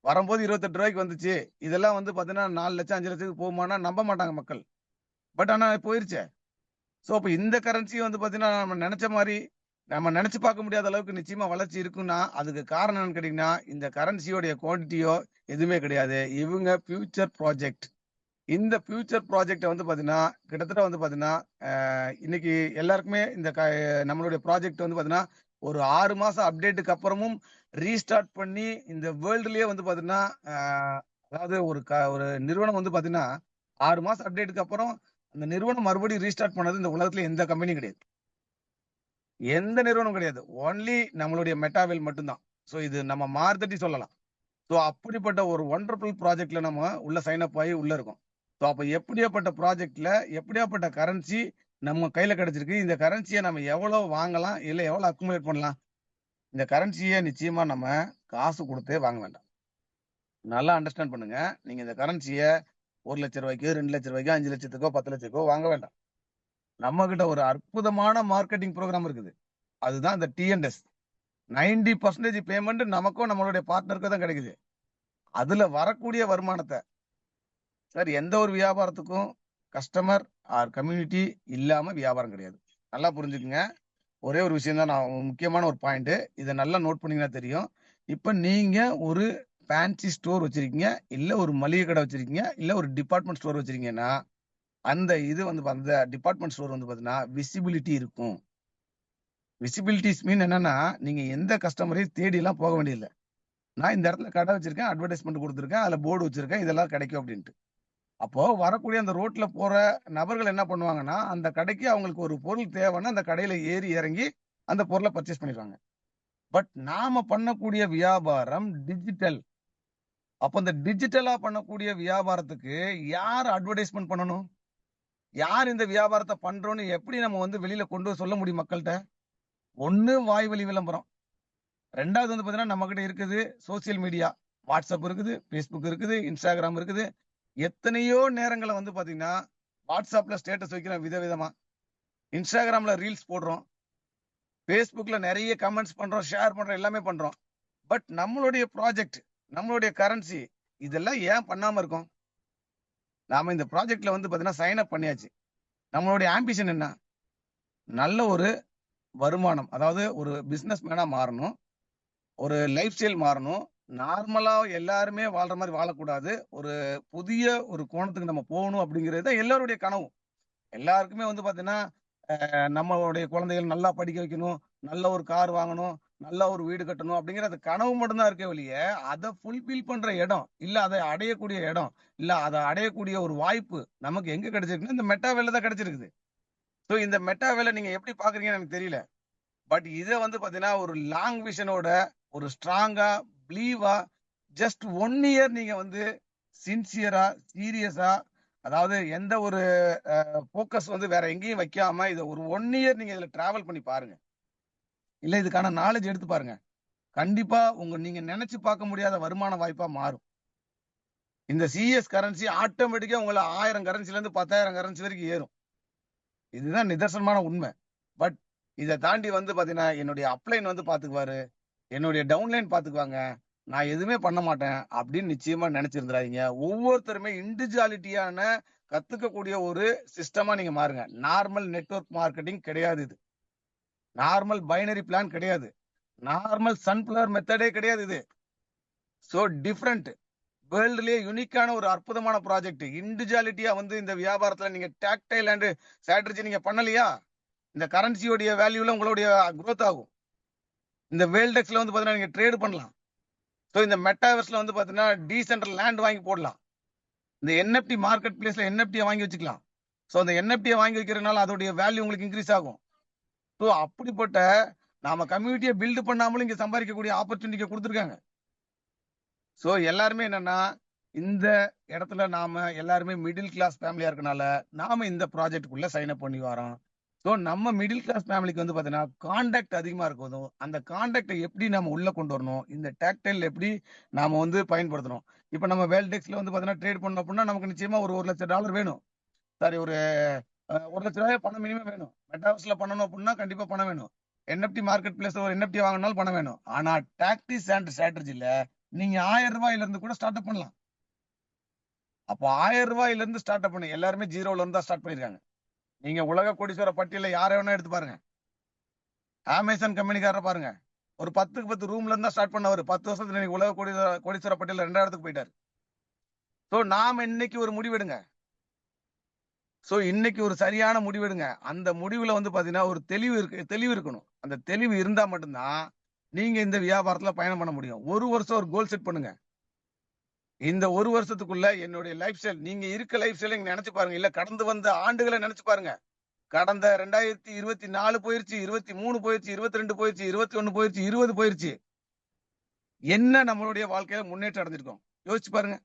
வரும்போது $28 வந்துச்சு. இதெல்லாம் வந்து பாத்தீங்கன்னா 4 லட்சம் 5 லட்சத்துக்கு போகுமானா நம்ப மாட்டாங்க மக்கள். பட் ஆனா போயிருச்சே. ஸோ அப்ப இந்த கரன்சி வந்து பாத்தீங்கன்னா நம்ம நினைச்ச மாதிரி, நம்ம நினைச்சு பார்க்க முடியாத அளவுக்கு நிச்சயமா வளர்ச்சி இருக்குன்னா அதுக்கு காரணம் என்னன்னு கேட்டீங்கன்னா இந்த கரன்சியோடைய குவான்டிட்டியோ எதுவுமே கிடையாது. இவங்க ஃபியூச்சர் ப்ராஜெக்ட். இந்த ஃபியூச்சர் ப்ராஜெக்டை வந்து பாத்தீங்கன்னா கிட்டத்தட்ட வந்து பாத்தீங்கன்னா இன்னைக்கு எல்லாருக்குமே இந்த நம்மளுடைய ப்ராஜெக்ட் வந்து பாத்தீங்கன்னா ஒரு 6 மாசம் அப்டேட்டுக்கு அப்புறமும் ரீஸ்டார்ட் பண்ணி இந்த வேர்ல்டுலயே வந்து பாத்தீங்கன்னா அதாவது ஒரு நிறுவனம் வந்து பாத்தீங்கன்னா 6 மாசம் அப்டேட்டுக்கு அப்புறம் அந்த நிறுவனம் மறுபடியும் ரீஸ்டார்ட் பண்ணது இந்த உலகத்துல எந்த கம்பெனியும் கிடையாது, எந்த நிறுவனம் கிடையாது. ஒன்லி நம்மளுடைய மெட்டாவேல் மட்டும்தான். ஸோ இது நம்ம மார்த்தட்டி சொல்லலாம். ஸோ அப்படிப்பட்ட ஒரு ஒண்டர்ஃபுல் ப்ராஜெக்ட்ல நம்ம உள்ள சைன் அப் ஆகி உள்ள இருக்கோம். ஸோ அப்ப எப்படியாப்பட்ட ப்ராஜெக்ட்ல எப்படியாப்பட்ட கரன்சி நம்ம கையில கிடைச்சிருக்கு, இந்த கரன்சியை நம்ம எவ்வளவு வாங்கலாம், இல்லை எவ்வளவு அக்குமுலேட் பண்ணலாம். இந்த கரன்சியை நிச்சயமா நம்ம காசு கொடுத்தே வாங்க வேண்டாம். நல்லா அண்டர்ஸ்டாண்ட் பண்ணுங்க. நீங்க இந்த கரன்சியை $1,00,000, $2,00,000, $5,00,000, $10,00,000 வாங்க வேண்டாம். நம்ம கிட்ட ஒரு அற்புதமான மார்க்கெட்டிங் ப்ரோக்ராம் இருக்குது. அதுதான் இந்த டிஎன்எஸ். 90% பேமெண்ட் நமக்கும் நம்மளுடைய பார்ட்னருக்கும் தான் கிடைக்குது. அதுல வரக்கூடிய வருமானத்தை சார் எந்த ஒரு வியாபாரத்துக்கும் கஸ்டமர் ஆர் கம்யூனிட்டி இல்லாம வியாபாரம் கிடையாது. நல்லா புரிஞ்சுக்குங்க. ஒரே ஒரு விஷயம் தான், நான் முக்கியமான ஒரு பாயிண்ட், இதை நல்லா நோட் பண்ணீங்கன்னா தெரியும். இப்ப நீங்க ஒரு ஃபேன்சி ஸ்டோர் வச்சிருக்கீங்க, இல்ல ஒரு மளிகை கடை வச்சிருக்கீங்க, இல்ல ஒரு டிபார்ட்மெண்ட் ஸ்டோர் வச்சிருக்கீங்கன்னா அந்த இது வந்து அந்த டிபார்ட்மெண்ட் ஸ்டோர் வந்து பாத்தீங்கன்னா விசிபிலிட்டி இருக்கும். விசிபிலிட்டிஸ் மீன் என்னன்னா நீங்க எந்த கஸ்டமரையும் தேடி எல்லாம் போக வேண்டியதில்லை. நான் இந்த இடத்துல கடை வச்சிருக்கேன், அட்வர்டைஸ்மெண்ட் கொடுத்துருக்கேன், அதுல போர்டு வச்சிருக்கேன், இதெல்லாம் கிடைக்கும் அப்படின்ட்டு. அப்போ வரக்கூடிய அந்த ரோட்ல போற நபர்கள் என்ன பண்ணுவாங்கன்னா அந்த கடைக்கு அவங்களுக்கு ஒரு பொருள் தேவைன்னா அந்த கடையில ஏறி இறங்கி அந்த பொருளை பர்ச்சேஸ் பண்ணிடுவாங்க. பட் நாம பண்ணக்கூடிய வியாபாரம் டிஜிட்டல். அப்ப இந்த டிஜிட்டலா பண்ணக்கூடிய வியாபாரத்துக்கு யார் அட்வர்டைஸ்மெண்ட் பண்ணணும், யார் இந்த வியாபாரத்தை பண்றோம்னு எப்படி நம்ம வந்து வெளியில கொண்டு சொல்ல முடியும் மக்கள்கிட்ட? ஒண்ணு வாய்வழி விளம்பரம், ரெண்டாவது வந்து பாத்தீங்கன்னா நம்ம கிட்ட இருக்குது சோசியல் மீடியா, வாட்ஸ்அப் இருக்குது, பேஸ்புக் இருக்குது, இன்ஸ்டாகிராம் இருக்குது. எத்தனையோ நேரங்களை வந்து பாத்தீங்கன்னா வாட்ஸ்அப்ல ஸ்டேட்டஸ் வைக்கிறோம் விதவிதமா, இன்ஸ்டாகிராம்ல ரீல்ஸ் போடுறோம், பேஸ்புக்ல நிறைய கமெண்ட்ஸ் பண்றோம், ஷேர் பண்றோம், எல்லாமே பண்றோம். பட் நம்மளுடைய ப்ராஜெக்ட், நம்மளுடைய கரன்சி இதெல்லாம் ஏன் பண்ணாம இருக்கோம்? நாம இந்த ப்ராஜெக்ட்ல வந்து பாத்தீங்கன்னா சைன் அப் பண்ணியாச்சு. நம்மளுடைய ஆம்பிஷன் என்ன? நல்ல ஒரு வருமானம், அதாவது ஒரு பிசினஸ் மேனா மாறணும், ஒரு லைஃப் ஸ்டைல் மாறணும், நார்மலா எல்லாருமே வாழ்ற மாதிரி வாழக்கூடாது, ஒரு புதிய ஒரு கோணத்துக்கு நம்ம போகணும் அப்படிங்கிறது எல்லாருடைய கனவு. எல்லாருக்குமே வந்து பாத்தீங்கன்னா நம்மளுடைய குழந்தைகள் நல்லா படிக்க வைக்கணும், நல்ல ஒரு கார் வாங்கணும், நல்ல ஒரு வீடு கட்டணும் அப்படிங்கிற அந்த கனவு மட்டும்தான் இருக்கே ஒழிய அதை ஃபுல்பில் பண்ற இடம் இல்ல, அதை அடையக்கூடிய இடம் இல்ல, அதை அடையக்கூடிய ஒரு வாய்ப்பு நமக்கு எங்க கிடைச்சிருக்குன்னா இந்த மெட்டா வேலை தான் கிடைச்சிருக்குது. ஸோ இந்த மெட்டா வேலை நீங்க எப்படி பாக்குறீங்கன்னு எனக்கு தெரியல. பட் இதை வந்து பாத்தீங்கன்னா ஒரு லாங் விஷனோட, ஒரு ஸ்ட்ராங்கா பிலீவா ஜஸ்ட் 1 இயர் நீங்க வந்து சின்சியரா சீரியஸா, அதாவது எந்த ஒரு போக்கஸ் வந்து வேற எங்கேயும் வைக்காம இதை ஒரு 1 இயர் நீங்க இதுல டிராவல் பண்ணி பாருங்க, இல்ல இதுக்கான நாலேஜ் எடுத்து பாருங்க. கண்டிப்பா நீங்க நினைச்சு பார்க்க முடியாத வருமான வாய்ப்பா மாறும். இந்த சிஎஸ் கரன்சி ஆட்டோமேட்டிக்கா உங்களை 1000 கரன்சில இருந்து 10,000 கரன்சி வரைக்கும் ஏறும். இதுதான் நிதர்சனமான உண்மை. பட் இதை தாண்டி வந்து பாத்தீங்கன்னா என்னுடைய அப்லைன் வந்து பாத்துக்குவாரு, என்னுடைய டவுன்லைன் பாத்துக்குவாங்க, நான் எதுவுமே பண்ண மாட்டேன் அப்படின்னு நிச்சயமா நினைச்சிருந்துடாதீங்க. ஒவ்வொருத்தருமே இண்டிவிஜுவாலிட்டியான கத்துக்கக்கூடிய ஒரு சிஸ்டமா நீங்க மாறுங்க. நார்மல் நெட்வொர்க் மார்க்கெட்டிங் கிடையாது, இது நார்மல் பைனரி பிளான் கிடையாது, நார்மல் சன்ஃபிளவர் மெத்தடே கிடையாது. இது ஸோ டிஃப்ரெண்ட், வேர்ல்டுலயே யூனிக்கான ஒரு அற்புதமான ப்ராஜெக்ட். இண்டிவிஜுவாலிட்டியா வந்து இந்த வியாபாரத்துல நீங்க டாக்டைல் அண்ட் ஸ்ட்ராட்டஜி நீங்க பண்ணலையா, இந்த கரன்சியோடைய வேல்யூல உங்களுடைய growth ஆகும். இந்த வேல்டெக்ஸ்ல வந்து பாத்தீங்கன்னா நீங்க ட்ரேட் பண்ணலாம். ஸோ இந்த மெட்டாவர்ஸ்ல வந்து பாத்தீங்கன்னா டீசென்ட்ரல் லேண்ட் வாங்கி போடலாம். இந்த என்எஃப்டி மார்க்கெட் பிளேஸ்ல என்எஃப்டியை வாங்கி வச்சுக்கலாம். ஸோ அந்த என்எஃப்டியை வாங்கி வைக்கிறதுனால அதோடைய வேல்யூ உங்களுக்கு இன்க்ரீஸ் ஆகும். ஸோ அப்படிப்பட்ட நாம கம்யூனிட்டியை பில்டு பண்ணாமலும் இங்க சம்பாதிக்கக்கூடிய ஆப்பர்ச்சுனிட்டியை கொடுத்துருக்காங்க. ஸோ எல்லாருமே என்னன்னா இந்த இடத்துல நாம எல்லாருமே மிடில் கிளாஸ் ஃபேமிலியா இருக்கனால நாம இந்த ப்ராஜெக்டுக்குள்ள சைன் அப் பண்ணி வரோம். ஸோ நம்ம மிடில் கிளாஸ் ஃபேமிலிக்கு வந்து பாத்தீங்கன்னா கான்டாக்ட் அதிகமா இருக்கணும். அந்த கான்டாக்டை எப்படி நம்ம உள்ள கொண்டு வரணும், இந்த டாக்டைல் எப்படி நாம வந்து பயன்படுத்தணும். இப்ப நம்ம வேல்டெக்ஸ்ல வந்து பாத்தீங்கன்னா ட்ரேட் பண்ணோம் அப்படின்னா நமக்கு நிச்சயமா ஒரு $1,00,000 வேணும். சாரி, ஒரு $1,00,000 பணம் மினிமம் வேணும். மெட்டாவர்ஸ்ல பண்ணணும் அப்படின்னா கண்டிப்பா பணம் வேணும். என்எஃப்டி மார்க்கெட் பிளேஸ்ல ஒரு என்எஃப்டி வாங்கினாலும் பணம் வேணும். ஆனா டாக்டிஸ் அண்ட் ஸ்ட்ராட்டஜில நீங்க $1000 இருந்து கூட ஸ்டார்ட் அப் பண்ணலாம். அப்போ $1000 இருந்து ஸ்டார்ட் அப் பண்ணி எல்லாருமே ஜீரோல இருந்து தான் ஸ்டார்ட் பண்ணிருக்காங்க. நீங்க உலக கோடீஸ்வர பட்டியல யாரை வேணா எடுத்து பாருங்க. அமேசான் கம்பெனிக்காரரை பாருங்க. ஒரு 10க்கு 10 ரூம்ல இருந்தா ஸ்டார்ட் பண்ணவர் 10 வருஷத்துல இன்னைக்கு உலக கோடீஸ்வர பட்டியல 2வது இடத்துக்கு போயிட்டாரு. சோ நாம இன்னைக்கு ஒரு முடிவெடுங்க. சோ இன்னைக்கு ஒரு சரியான முடிவெடுங்க. அந்த முடிவுல வந்து பாத்தீங்கன்னா ஒரு தெளிவு இருக்கணும். அந்த தெளிவு இருந்தா மட்டும்தான் நீங்க இந்த வியாபாரத்துல பயணம் பண்ண முடியும். ஒரு வருஷம் ஒரு கோல் செட் பண்ணுங்க. இந்த ஒரு வருஷத்துக்குள்ள என்னுடைய லைஃப் ஸ்டைல், நீங்க இருக்க லைஃப் ஸ்டைல நினைச்சு பாருங்க. இல்ல கடந்து வந்த ஆண்டுகளை நினைச்சு பாருங்க. கடந்த 2024 போயிருச்சு, 23 போயிருச்சு, 22 போயிருச்சு, 21 போயிருச்சு, 20 போயிருச்சு. என்ன நம்மளுடைய வாழ்க்கையில முன்னேற்றம் அடைஞ்சிருக்கோம் யோசிச்சு பாருங்க.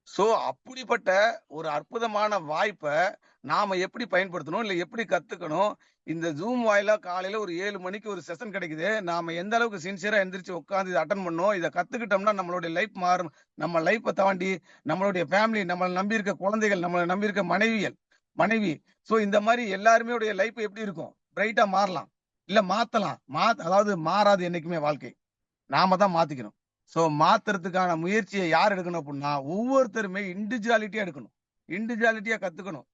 சோ அப்படிப்பட்ட ஒரு அற்புதமான வாய்ப்பை நாம எப்படி பயன்படுத்தணும், இல்ல எப்படி கத்துக்கணும். இந்த ஜூம் வாயிலா காலையில ஒரு 7 மணிக்கு ஒரு செஷன் கிடைக்குது. நாம எந்த அளவுக்கு சின்சியரா எந்திரிச்சு உட்காந்து இதை அட்டன் பண்ணோம், இதை கத்துக்கிட்டோம்னா நம்மளுடைய லைஃப் மாறும். நம்ம லைஃப்பை தாண்டி நம்மளுடைய ஃபேமிலி, நம்மளை நம்பி இருக்க குழந்தைகள், நம்மளை நம்பி இருக்க மனைவி, சோ இந்த மாதிரி எல்லாருமே உடைய லைஃப் எப்படி இருக்கும், பிரைட்டா மாறலாம், இல்ல மாத்தலாம். அதாவது மாறாது என்னைக்குமே வாழ்க்கை, நாம தான் மாத்திக்கணும். சோ மாத்துறதுக்கான முயற்சியை யார் எடுக்கணும் அப்படின்னா ஒவ்வொருத்தருமே இண்டிவிஜுவாலிட்டியா எடுக்கணும், இண்டிவிஜுவாலிட்டியா கத்துக்கணும்.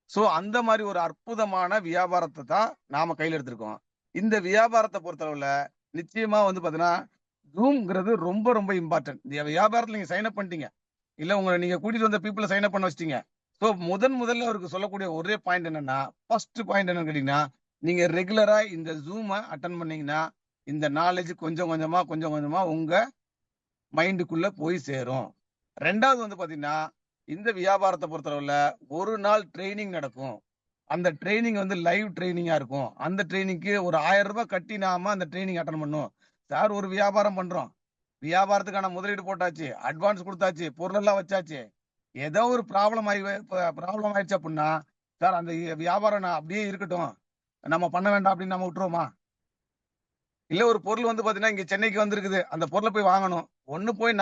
சோ அந்த மாதிரி ஒரு அற்புதமான வியாபாரத்தை தான் நாம கையில எடுத்திருக்கோம். இந்த வியாபாரத்தை பொறுத்தளவுல நிச்சயமா வந்து பாத்தீங்கன்னா ஜூம்ங்கிறது ரொம்ப ரொம்ப இம்பார்ட்டன்ட். இந்த வியாபாரத்துல நீங்க சைன் அப் பண்ணிட்டீங்க, இல்ல உங்களை நீங்க கூட்டிட்டு வந்த பீப்புளை சைன் அப் பண்ண வச்சிட்டீங்க. ஸோ முதல்ல அவருக்கு சொல்லக்கூடிய ஒரே பாயிண்ட் என்னன்னா, ஃபர்ஸ்ட் பாயிண்ட் என்னன்னு கேட்டீங்கன்னா, நீங்க ரெகுலரா இந்த ஜூமை அட்டன் பண்ணீங்கன்னா இந்த நாலேஜ் கொஞ்சம் கொஞ்சமா உங்க மைண்டுக்குள்ள போய் சேரும். ரெண்டாவது வந்து பாத்தீங்கன்னா, இந்த வியாபாரத்தை பொறுத்தளவுல ஒரு நாள் ட்ரைனிங் நடக்கும். அந்த ட்ரைனிங் வந்து லைவ் ட்ரைனிங்கா இருக்கும். அந்த ட்ரைனிங்க்கு ஒரு $1000 கட்டி நாம அந்த ட்ரைனிங் அட்டன் பண்ணும். சார் ஒரு வியாபாரம் பண்றோம், வியாபாரத்துக்கான முதலீடு போட்டாச்சு, அட்வான்ஸ் கொடுத்தாச்சு, பொருளெல்லாம் வச்சாச்சு, ஏதோ ஒரு ப்ராப்ளம் ஆயிடுச்சு அப்படின்னா, சார் அந்த வியாபாரம் நான் அப்படியே இருக்கட்டும், நம்ம பண்ண வேண்டாம் அப்படின்னு நம்ம விட்டுருவோமா? இல்ல ஒரு பொருள் வந்து பாத்தீங்கன்னா இங்க சென்னைக்கு வந்திருக்குது, அந்த பொருளை போய் வாங்கணும்.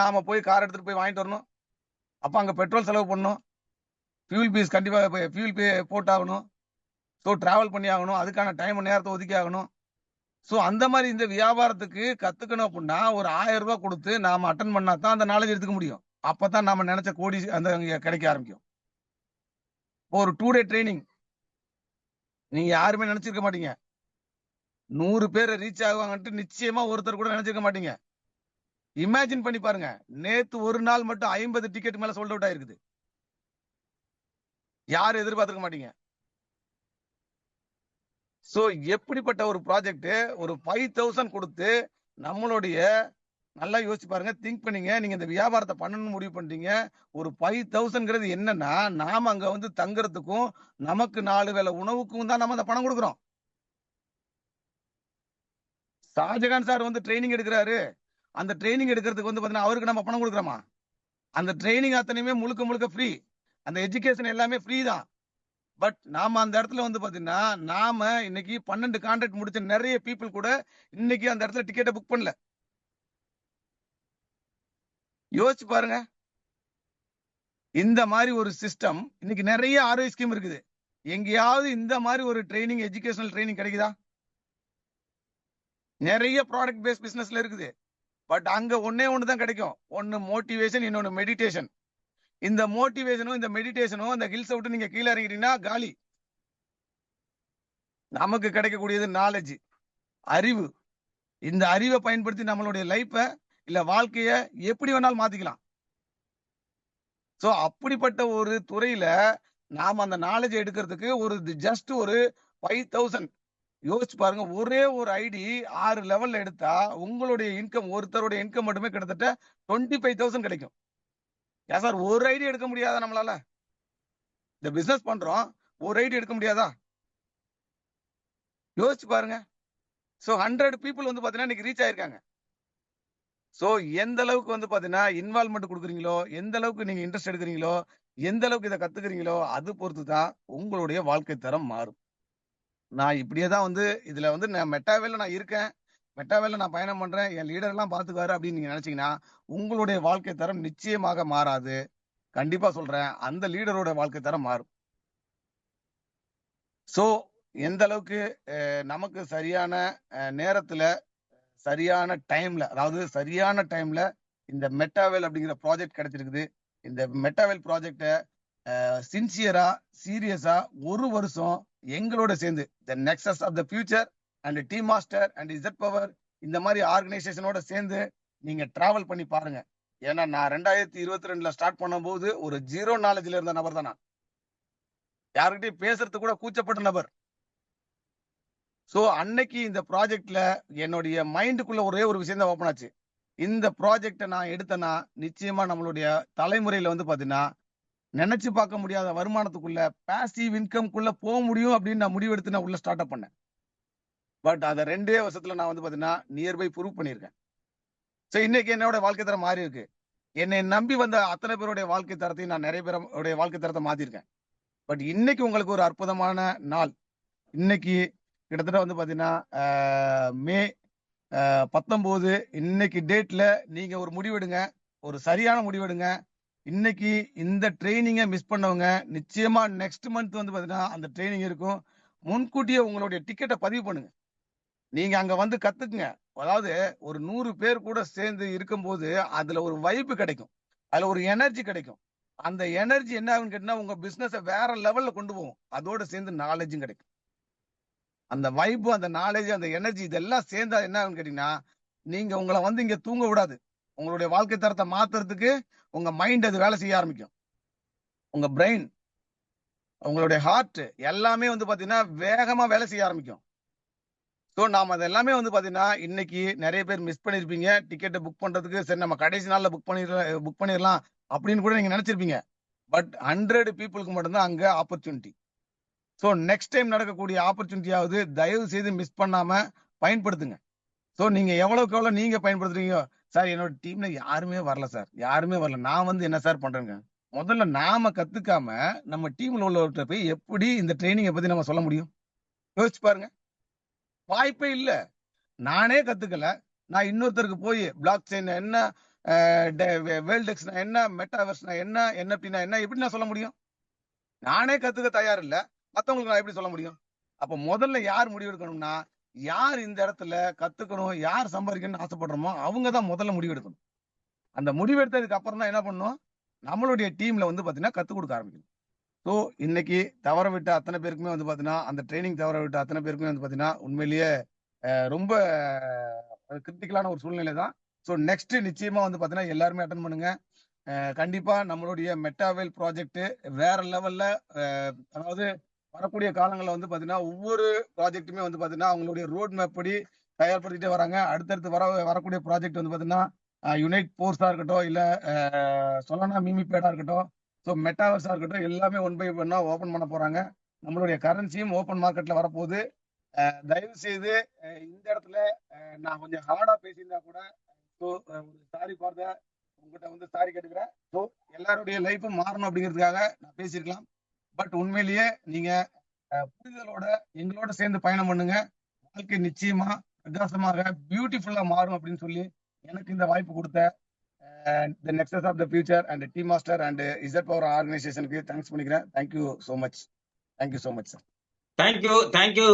நாம போய் கார் எடுத்துட்டு போய் வாங்கிட்டு வரணும். அப்ப அங்க பெட்ரோல் செலவு பண்ணணும், ஃபியூல் பீஸ் கண்டிப்பா ஃபியூல் பே போட்டாகணும். ஸோ டிராவல் பண்ணி ஆகணும், அதுக்கான டைம் நேரத்தை ஒதுக்கி ஆகணும். ஸோ அந்த மாதிரி இந்த வியாபாரத்துக்கு கத்துக்கணும் அப்படின்னா ஒரு $1000 கொடுத்து நாம அட்டன் பண்ணா தான் அந்த நாலேஜ் எடுத்துக்க முடியும். அப்பதான் நாம நினைச்ச கோடி அந்த கிடைக்க ஆரம்பிக்கும். ஒரு 2 டே ட்ரைனிங் நீங்க யாருமே நினைச்சிருக்க மாட்டீங்க. 100 பேர் ரீச் ஆகுவாங்கன்ட்டு நிச்சயமா ஒருத்தர் கூட நினைச்சிருக்க மாட்டீங்க. இமேஜின் பண்ணி பாருங்க, நேத்து ஒரு நாள் மட்டும் 50 டிக்கெட் மேல சோல்ட் அவுட் ஆயிருக்குது. யாரும் எதிர்பார்த்திருக்க மாட்டீங்க. சோ எப்படிப்பட்ட ஒரு ப்ராஜெக்ட், ஒரு 5000 கொடுத்து நம்மளுடைய, நல்லா யோசிச்சு பாருங்க, திங்க் பண்ணீங்க. நீங்க இந்த வியாபாரத்தை பண்ணணும்னு முடிவு பண்றீங்க. ஒரு 5000ங்கிறது என்னன்னா, நாம அங்க வந்து தங்குறதுக்கும் நமக்கு 4 வேளை உணவுக்கும் தான் நம்ம அந்த பணம் கொடுக்குறோம். ஷாஜகான் சார் வந்து ட்ரைனிங் எடுக்கிறாரு, அந்த ட்ரைனிங் எடுக்கிறதுக்கு வந்து பாத்தீங்கன்னா அவருக்கு நம்ம பணம் கொடுக்குறோமா? அந்த ட்ரைனிங் அத்தனையுமே முழுக்க ஃப்ரீ. அந்த எஜுகேஷன் எல்லாமே ஃப்ரீ தான். பட் நாம அந்த இடத்துல வந்து பாத்தீங்கன்னா, நாம இன்னைக்கு 12 கான்ட்ராக்ட் முடிச்ச நிறைய பீப்புள் கூட இன்னைக்கு அந்த இடத்துல டிக்கெட்டை புக் பண்ணல. யோசிச்சு பாருங்க. இந்த மாதிரி ஒரு சிஸ்டம் இன்னைக்கு நிறைய ஆர்ஐ ஸ்கீம் இருக்குது. எங்கேயாவது இந்த மாதிரி ஒரு ட்ரைனிங், எஜுகேஷனல் ட்ரைனிங் கிடைக்குதா? நிறைய ப்ராடக்ட் பேஸ்ட் பிசினஸ்ல இருக்குது. பட் அங்க ஒன்னே ஒண்ணுதான் கிடைக்கும். ஒன்னு மோட்டிவேஷன், இன்னொன்னு மெடிடேஷன். இந்த மோட்டிவேஷனும் இந்த மெடிடேஷனும் அந்த ஹில்ஸ் விட்டு நீங்க கீழே இறங்கிட்டீங்கன்னா காலி. நமக்கு கிடைக்கக்கூடியது நாலேஜ், அறிவு. இந்த அறிவை பயன்படுத்தி நம்மளுடைய லைஃப இல்ல வாழ்க்கைய எப்படி வேணாலும் மாத்திக்கலாம். சோ அப்படிப்பட்ட ஒரு துறையில நாம அந்த நாலேஜ் எடுக்கிறதுக்கு ஒரு ஜஸ்ட் ஒரு 5000 யோசிச்சு பாருங்க. ஒரே ஒரு ஐடி 6 லெவல்ல எடுத்தா உங்களுடைய இன்கம், ஒருத்தருடைய இன்கம் மட்டுமே கிட்டத்தட்ட 25,000 கிடைக்கும். ஏன் சார் ஒரு ஐடி எடுக்க முடியாதா நம்மளால? இந்த பிசினஸ் பண்றோம், ஒரு ஐடி எடுக்க முடியாதா? யோசிச்சு பாருங்க. சோ 100 பீப்புள் வந்து பாத்தீங்கன்னா இன்னைக்கு ரீச் ஆயிருக்காங்க. சோ எந்த அளவுக்கு வந்து பாத்தீங்கன்னா இன்வால்வ்மெண்ட் கொடுக்குறீங்களோ, எந்த அளவுக்கு நீங்க இன்ட்ரெஸ்ட் எடுக்கிறீங்களோ, எந்த அளவுக்கு இதை கத்துக்கிறீங்களோ, அது பொறுத்து தான் உங்களுடைய வாழ்க்கை தரம் மாறும். நான் இப்படியே தான் வந்து இதுல வந்து நான் மெட்டாவேல நான் இருக்கேன், மெட்டாவேல நான் பயணம் பண்றேன், என் லீடர் எல்லாம் பாத்துக்காரு அப்படின்னு நீங்க நினைச்சீங்கன்னா உங்களுடைய வாழ்க்கை தரம் நிச்சயமாக மாறாது. கண்டிப்பா சொல்றேன், அந்த லீடரோட வாழ்க்கை தரம் மாறும். சோ எந்த அளவுக்கு நமக்கு சரியான நேரத்துல சரியான டைம்ல, அதாவது சரியான டைம்ல இந்த மெட்டாவேல் அப்படிங்கிற ப்ராஜெக்ட் கிடைச்சிருக்குது. இந்த மெட்டாவேல் ப்ராஜெக்ட சின்சியரா சீரியஸா ஒரு வருஷம் எங்களோட சேர்ந்து the Nexus of the Future and D Master and Z Power இந்த மாதிரி ஆர்கனைசேஷனோட சேர்ந்து நீங்க டிராவல் பண்ணி பாருங்க. ஏன்னா நான் 2022ல ஸ்டார்ட் பண்ணும்போது ஒரு 0 நாலேஜ்ல இருந்த நபர் தான் நான். யாருக்கிட்டையும் பேசுறதுக்கு கூட கூச்சப்பட்ட நபர். சோ அன்னைக்கு இந்த ப்ராஜெக்ட்ல என்னுடைய மைண்டுக்குள்ள ஒரே ஒரு விஷயம் தான் ஓப்பன் ஆச்சு. இந்த ப்ராஜெக்ட நான் எடுத்தேன்னா நிச்சயமா நம்மளுடைய தலைமுறையில வந்து பாத்தீங்கன்னா நினைச்சு பார்க்க முடியாத வருமானத்துக்குள்ள பாசிவ் இன்கம்குள்ள போக முடியும் அப்படின்னு நான் முடிவெடுத்து நான் உள்ள ஸ்டார்ட் அப் பண்ணேன். பட் அதை 2 வருஷத்துல நான் வந்து பாத்தீங்கன்னா நியர்பை ப்ரூவ் பண்ணியிருக்கேன். சோ இன்னைக்கு என்னோட வாழ்க்கை தரம் மாறி இருக்கு. என்னை நம்பி வந்த அத்தனை பேருடைய வாழ்க்கை தரத்தையும் நான் நிறைய பேருடைய வாழ்க்கை தரத்தை மாத்திருக்கேன். பட் இன்னைக்கு உங்களுக்கு ஒரு அற்புதமான நாள். இன்னைக்கு கிட்டத்தட்ட வந்து பாத்தீங்கன்னா மே 19 இன்னைக்கு டேட்ல நீங்க ஒரு முடிவெடுங்க, ஒரு சரியான முடிவெடுங்க. இன்னைக்கு இந்த ட்ரைனிங்கை மிஸ் பண்ணவங்க நிச்சயமா நெக்ஸ்ட் மந்த் வந்து பாத்தீங்கன்னா அந்த ட்ரைனிங் இருக்கும். முன்கூட்டியே உங்களுடைய டிக்கெட்டை பதிவு பண்ணுங்க. நீங்க அங்க வந்து கத்துக்குங்க. அதாவது ஒரு 100 பேர் கூட சேர்ந்து இருக்கும்போது அதுல ஒரு வைப்பு கிடைக்கும், அதுல ஒரு எனர்ஜி கிடைக்கும். அந்த எனர்ஜி என்ன ஆகுன்னு கேட்டீங்கன்னா உங்க பிசினஸ வேற லெவல்ல கொண்டு போகும். அதோட சேர்ந்து நாலேஜும் கிடைக்கும். அந்த வைப்பு, அந்த நாலேஜ், அந்த எனர்ஜி இதெல்லாம் சேர்ந்தா என்ன ஆகுன்னு கேட்டீங்கன்னா நீங்க உங்களை வந்து இங்க தூங்க விடாது. உங்களுடைய வாழ்க்கை தரத்தை மாத்துறதுக்கு உங்க மைண்ட் அது வேலை செய்ய ஆரம்பிக்கும். உங்க பிரெயின், உங்களுடைய ஹார்ட் எல்லாமே வந்து பாத்தீங்கன்னா வேகமா வேலை செய்ய ஆரம்பிக்கும். ஸோ நாம அது எல்லாமே வந்து பாத்தீங்கன்னா இன்னைக்கு நிறைய பேர் மிஸ் பண்ணிருப்பீங்க. டிக்கெட்டை புக் பண்றதுக்கு சரி நம்ம கடைசி நாள்ல புக் பண்ணிடலாம் அப்படின்னு கூட நீங்க நினைச்சிருப்பீங்க. பட் 100 பீப்புளுக்கு மட்டும்தான் அங்க ஆப்பர்ச்சுனிட்டி. ஸோ நெக்ஸ்ட் டைம் நடக்கக்கூடிய ஆப்பர்ச்சுனிட்டியாவது தயவு செய்து மிஸ் பண்ணாம பயன்படுத்துங்க. ஸோ நீங்க எவ்வளவுக்கு எவ்வளவு நீங்க பயன்படுத்துறீங்க. சார் என்னோட டீம்ல யாருமே வரல சார், யாருமே வரல, நான் வந்து என்ன சார் பண்றேங்க. முதல்ல நாம கத்துக்காம நம்ம டீம்ல உள்ளவர்கிட்ட போய் எப்படி இந்த ட்ரைனிங்கை பத்தி நம்ம சொல்ல முடியும்? யோசிச்சு பாருங்க. வாய்ப்பே இல்ல. நானே கத்துக்கல, நான் இன்னொருத்தருக்கு போய் பிளாக் செயின் என்ன, வேல்டெக்ஸ்னா என்ன, மெட்டாவர்ஸ்னா என்ன, என்எஃப்டினா என்ன, எப்படி நான் சொல்ல முடியும்? நானே கத்துக்க தயார் இல்ல, மத்தவங்களுக்கு நான் எப்படி சொல்ல முடியும்? அப்ப முதல்ல யார் முடிவெடுக்கணும்னா, யார் இந்த இடத்துல கத்துக்கணும், யார் சம்பாதிக்கணும்னு ஆசைப்படுறோமோ அவங்க தான் முதல்ல முடிவெடுக்கணும். அந்த முடிவெடுத்ததுக்கு அப்புறம் தான் என்ன பண்ணணும், நம்மளுடைய டீம்ல வந்து பாத்தீங்கன்னா கத்துக் கொடுக்க ஆரம்பிக்கணும். ஸோ இன்னைக்கு தவற விட்ட அத்தனை பேருக்குமே வந்து பாத்தீங்கன்னா அந்த ட்ரைனிங் தவற விட்ட அத்தனை பேருக்குமே வந்து பாத்தீங்கன்னா உண்மையிலேயே ரொம்ப கிரிட்டிக்கலான ஒரு சூழ்நிலை தான். ஸோ நெக்ஸ்ட் நிச்சயமா வந்து பாத்தீங்கன்னா எல்லாருமே அட்டன் பண்ணுங்க. கண்டிப்பா நம்மளுடைய மெட்டாவேல் ப்ராஜெக்ட் வேற லெவல்ல, அதாவது வரக்கூடிய காலங்களில் வந்து பாத்தீங்கன்னா ஒவ்வொரு ப்ராஜெக்ட்டுமே வந்து பாத்தீங்கன்னா அவங்களுடைய ரோட் மேப் படி தயார்படுத்திட்டே வராங்க. அடுத்தடுத்து வரக்கூடிய ப்ராஜெக்ட் வந்து பாத்தீங்கன்னா யுனைட் போர்ஸா இருக்கட்டும், இல்ல சொலனா மிமிபேடா இருக்கட்டும், ஸோ மெட்டாவர்ஸா இருக்கட்டும், எல்லாமே 1 by 1 ஓபன் பண்ண போறாங்க. நம்மளுடைய கரன்சியும் ஓப்பன் மார்க்கெட்ல வரப்போகுது. தயவு செய்து இந்த இடத்துல நான் கொஞ்சம் ஹார்டா பேசியிருந்தா கூட ஸோ ஒரு சாரி ஃபார் த, உங்ககிட்ட வந்து சாரி கேட்டுக்கிறேன். ஸோ எல்லாருடைய லைஃப்பும் மாறணும் அப்படிங்கிறதுக்காக நான் பேசியிருக்கலாம். பட் உண்மையிலேயே நீங்க புரிதலோட எங்களோட சேர்ந்து பயணம் பண்ணுங்க. வாழ்க்கை நிச்சயமா பிரகாசமாக பியூட்டிஃபுல்லா மாறும் அப்படின்னு சொல்லி எனக்கு இந்த வாய்ப்பு கொடுத்த the Nexus of the Future and D Master and Z Power ஆர்கனைசேஷனுக்கு தேங்க்ஸ் பண்ணிக்கிறேன். Thank you so much. Thank you so much sir. Thank you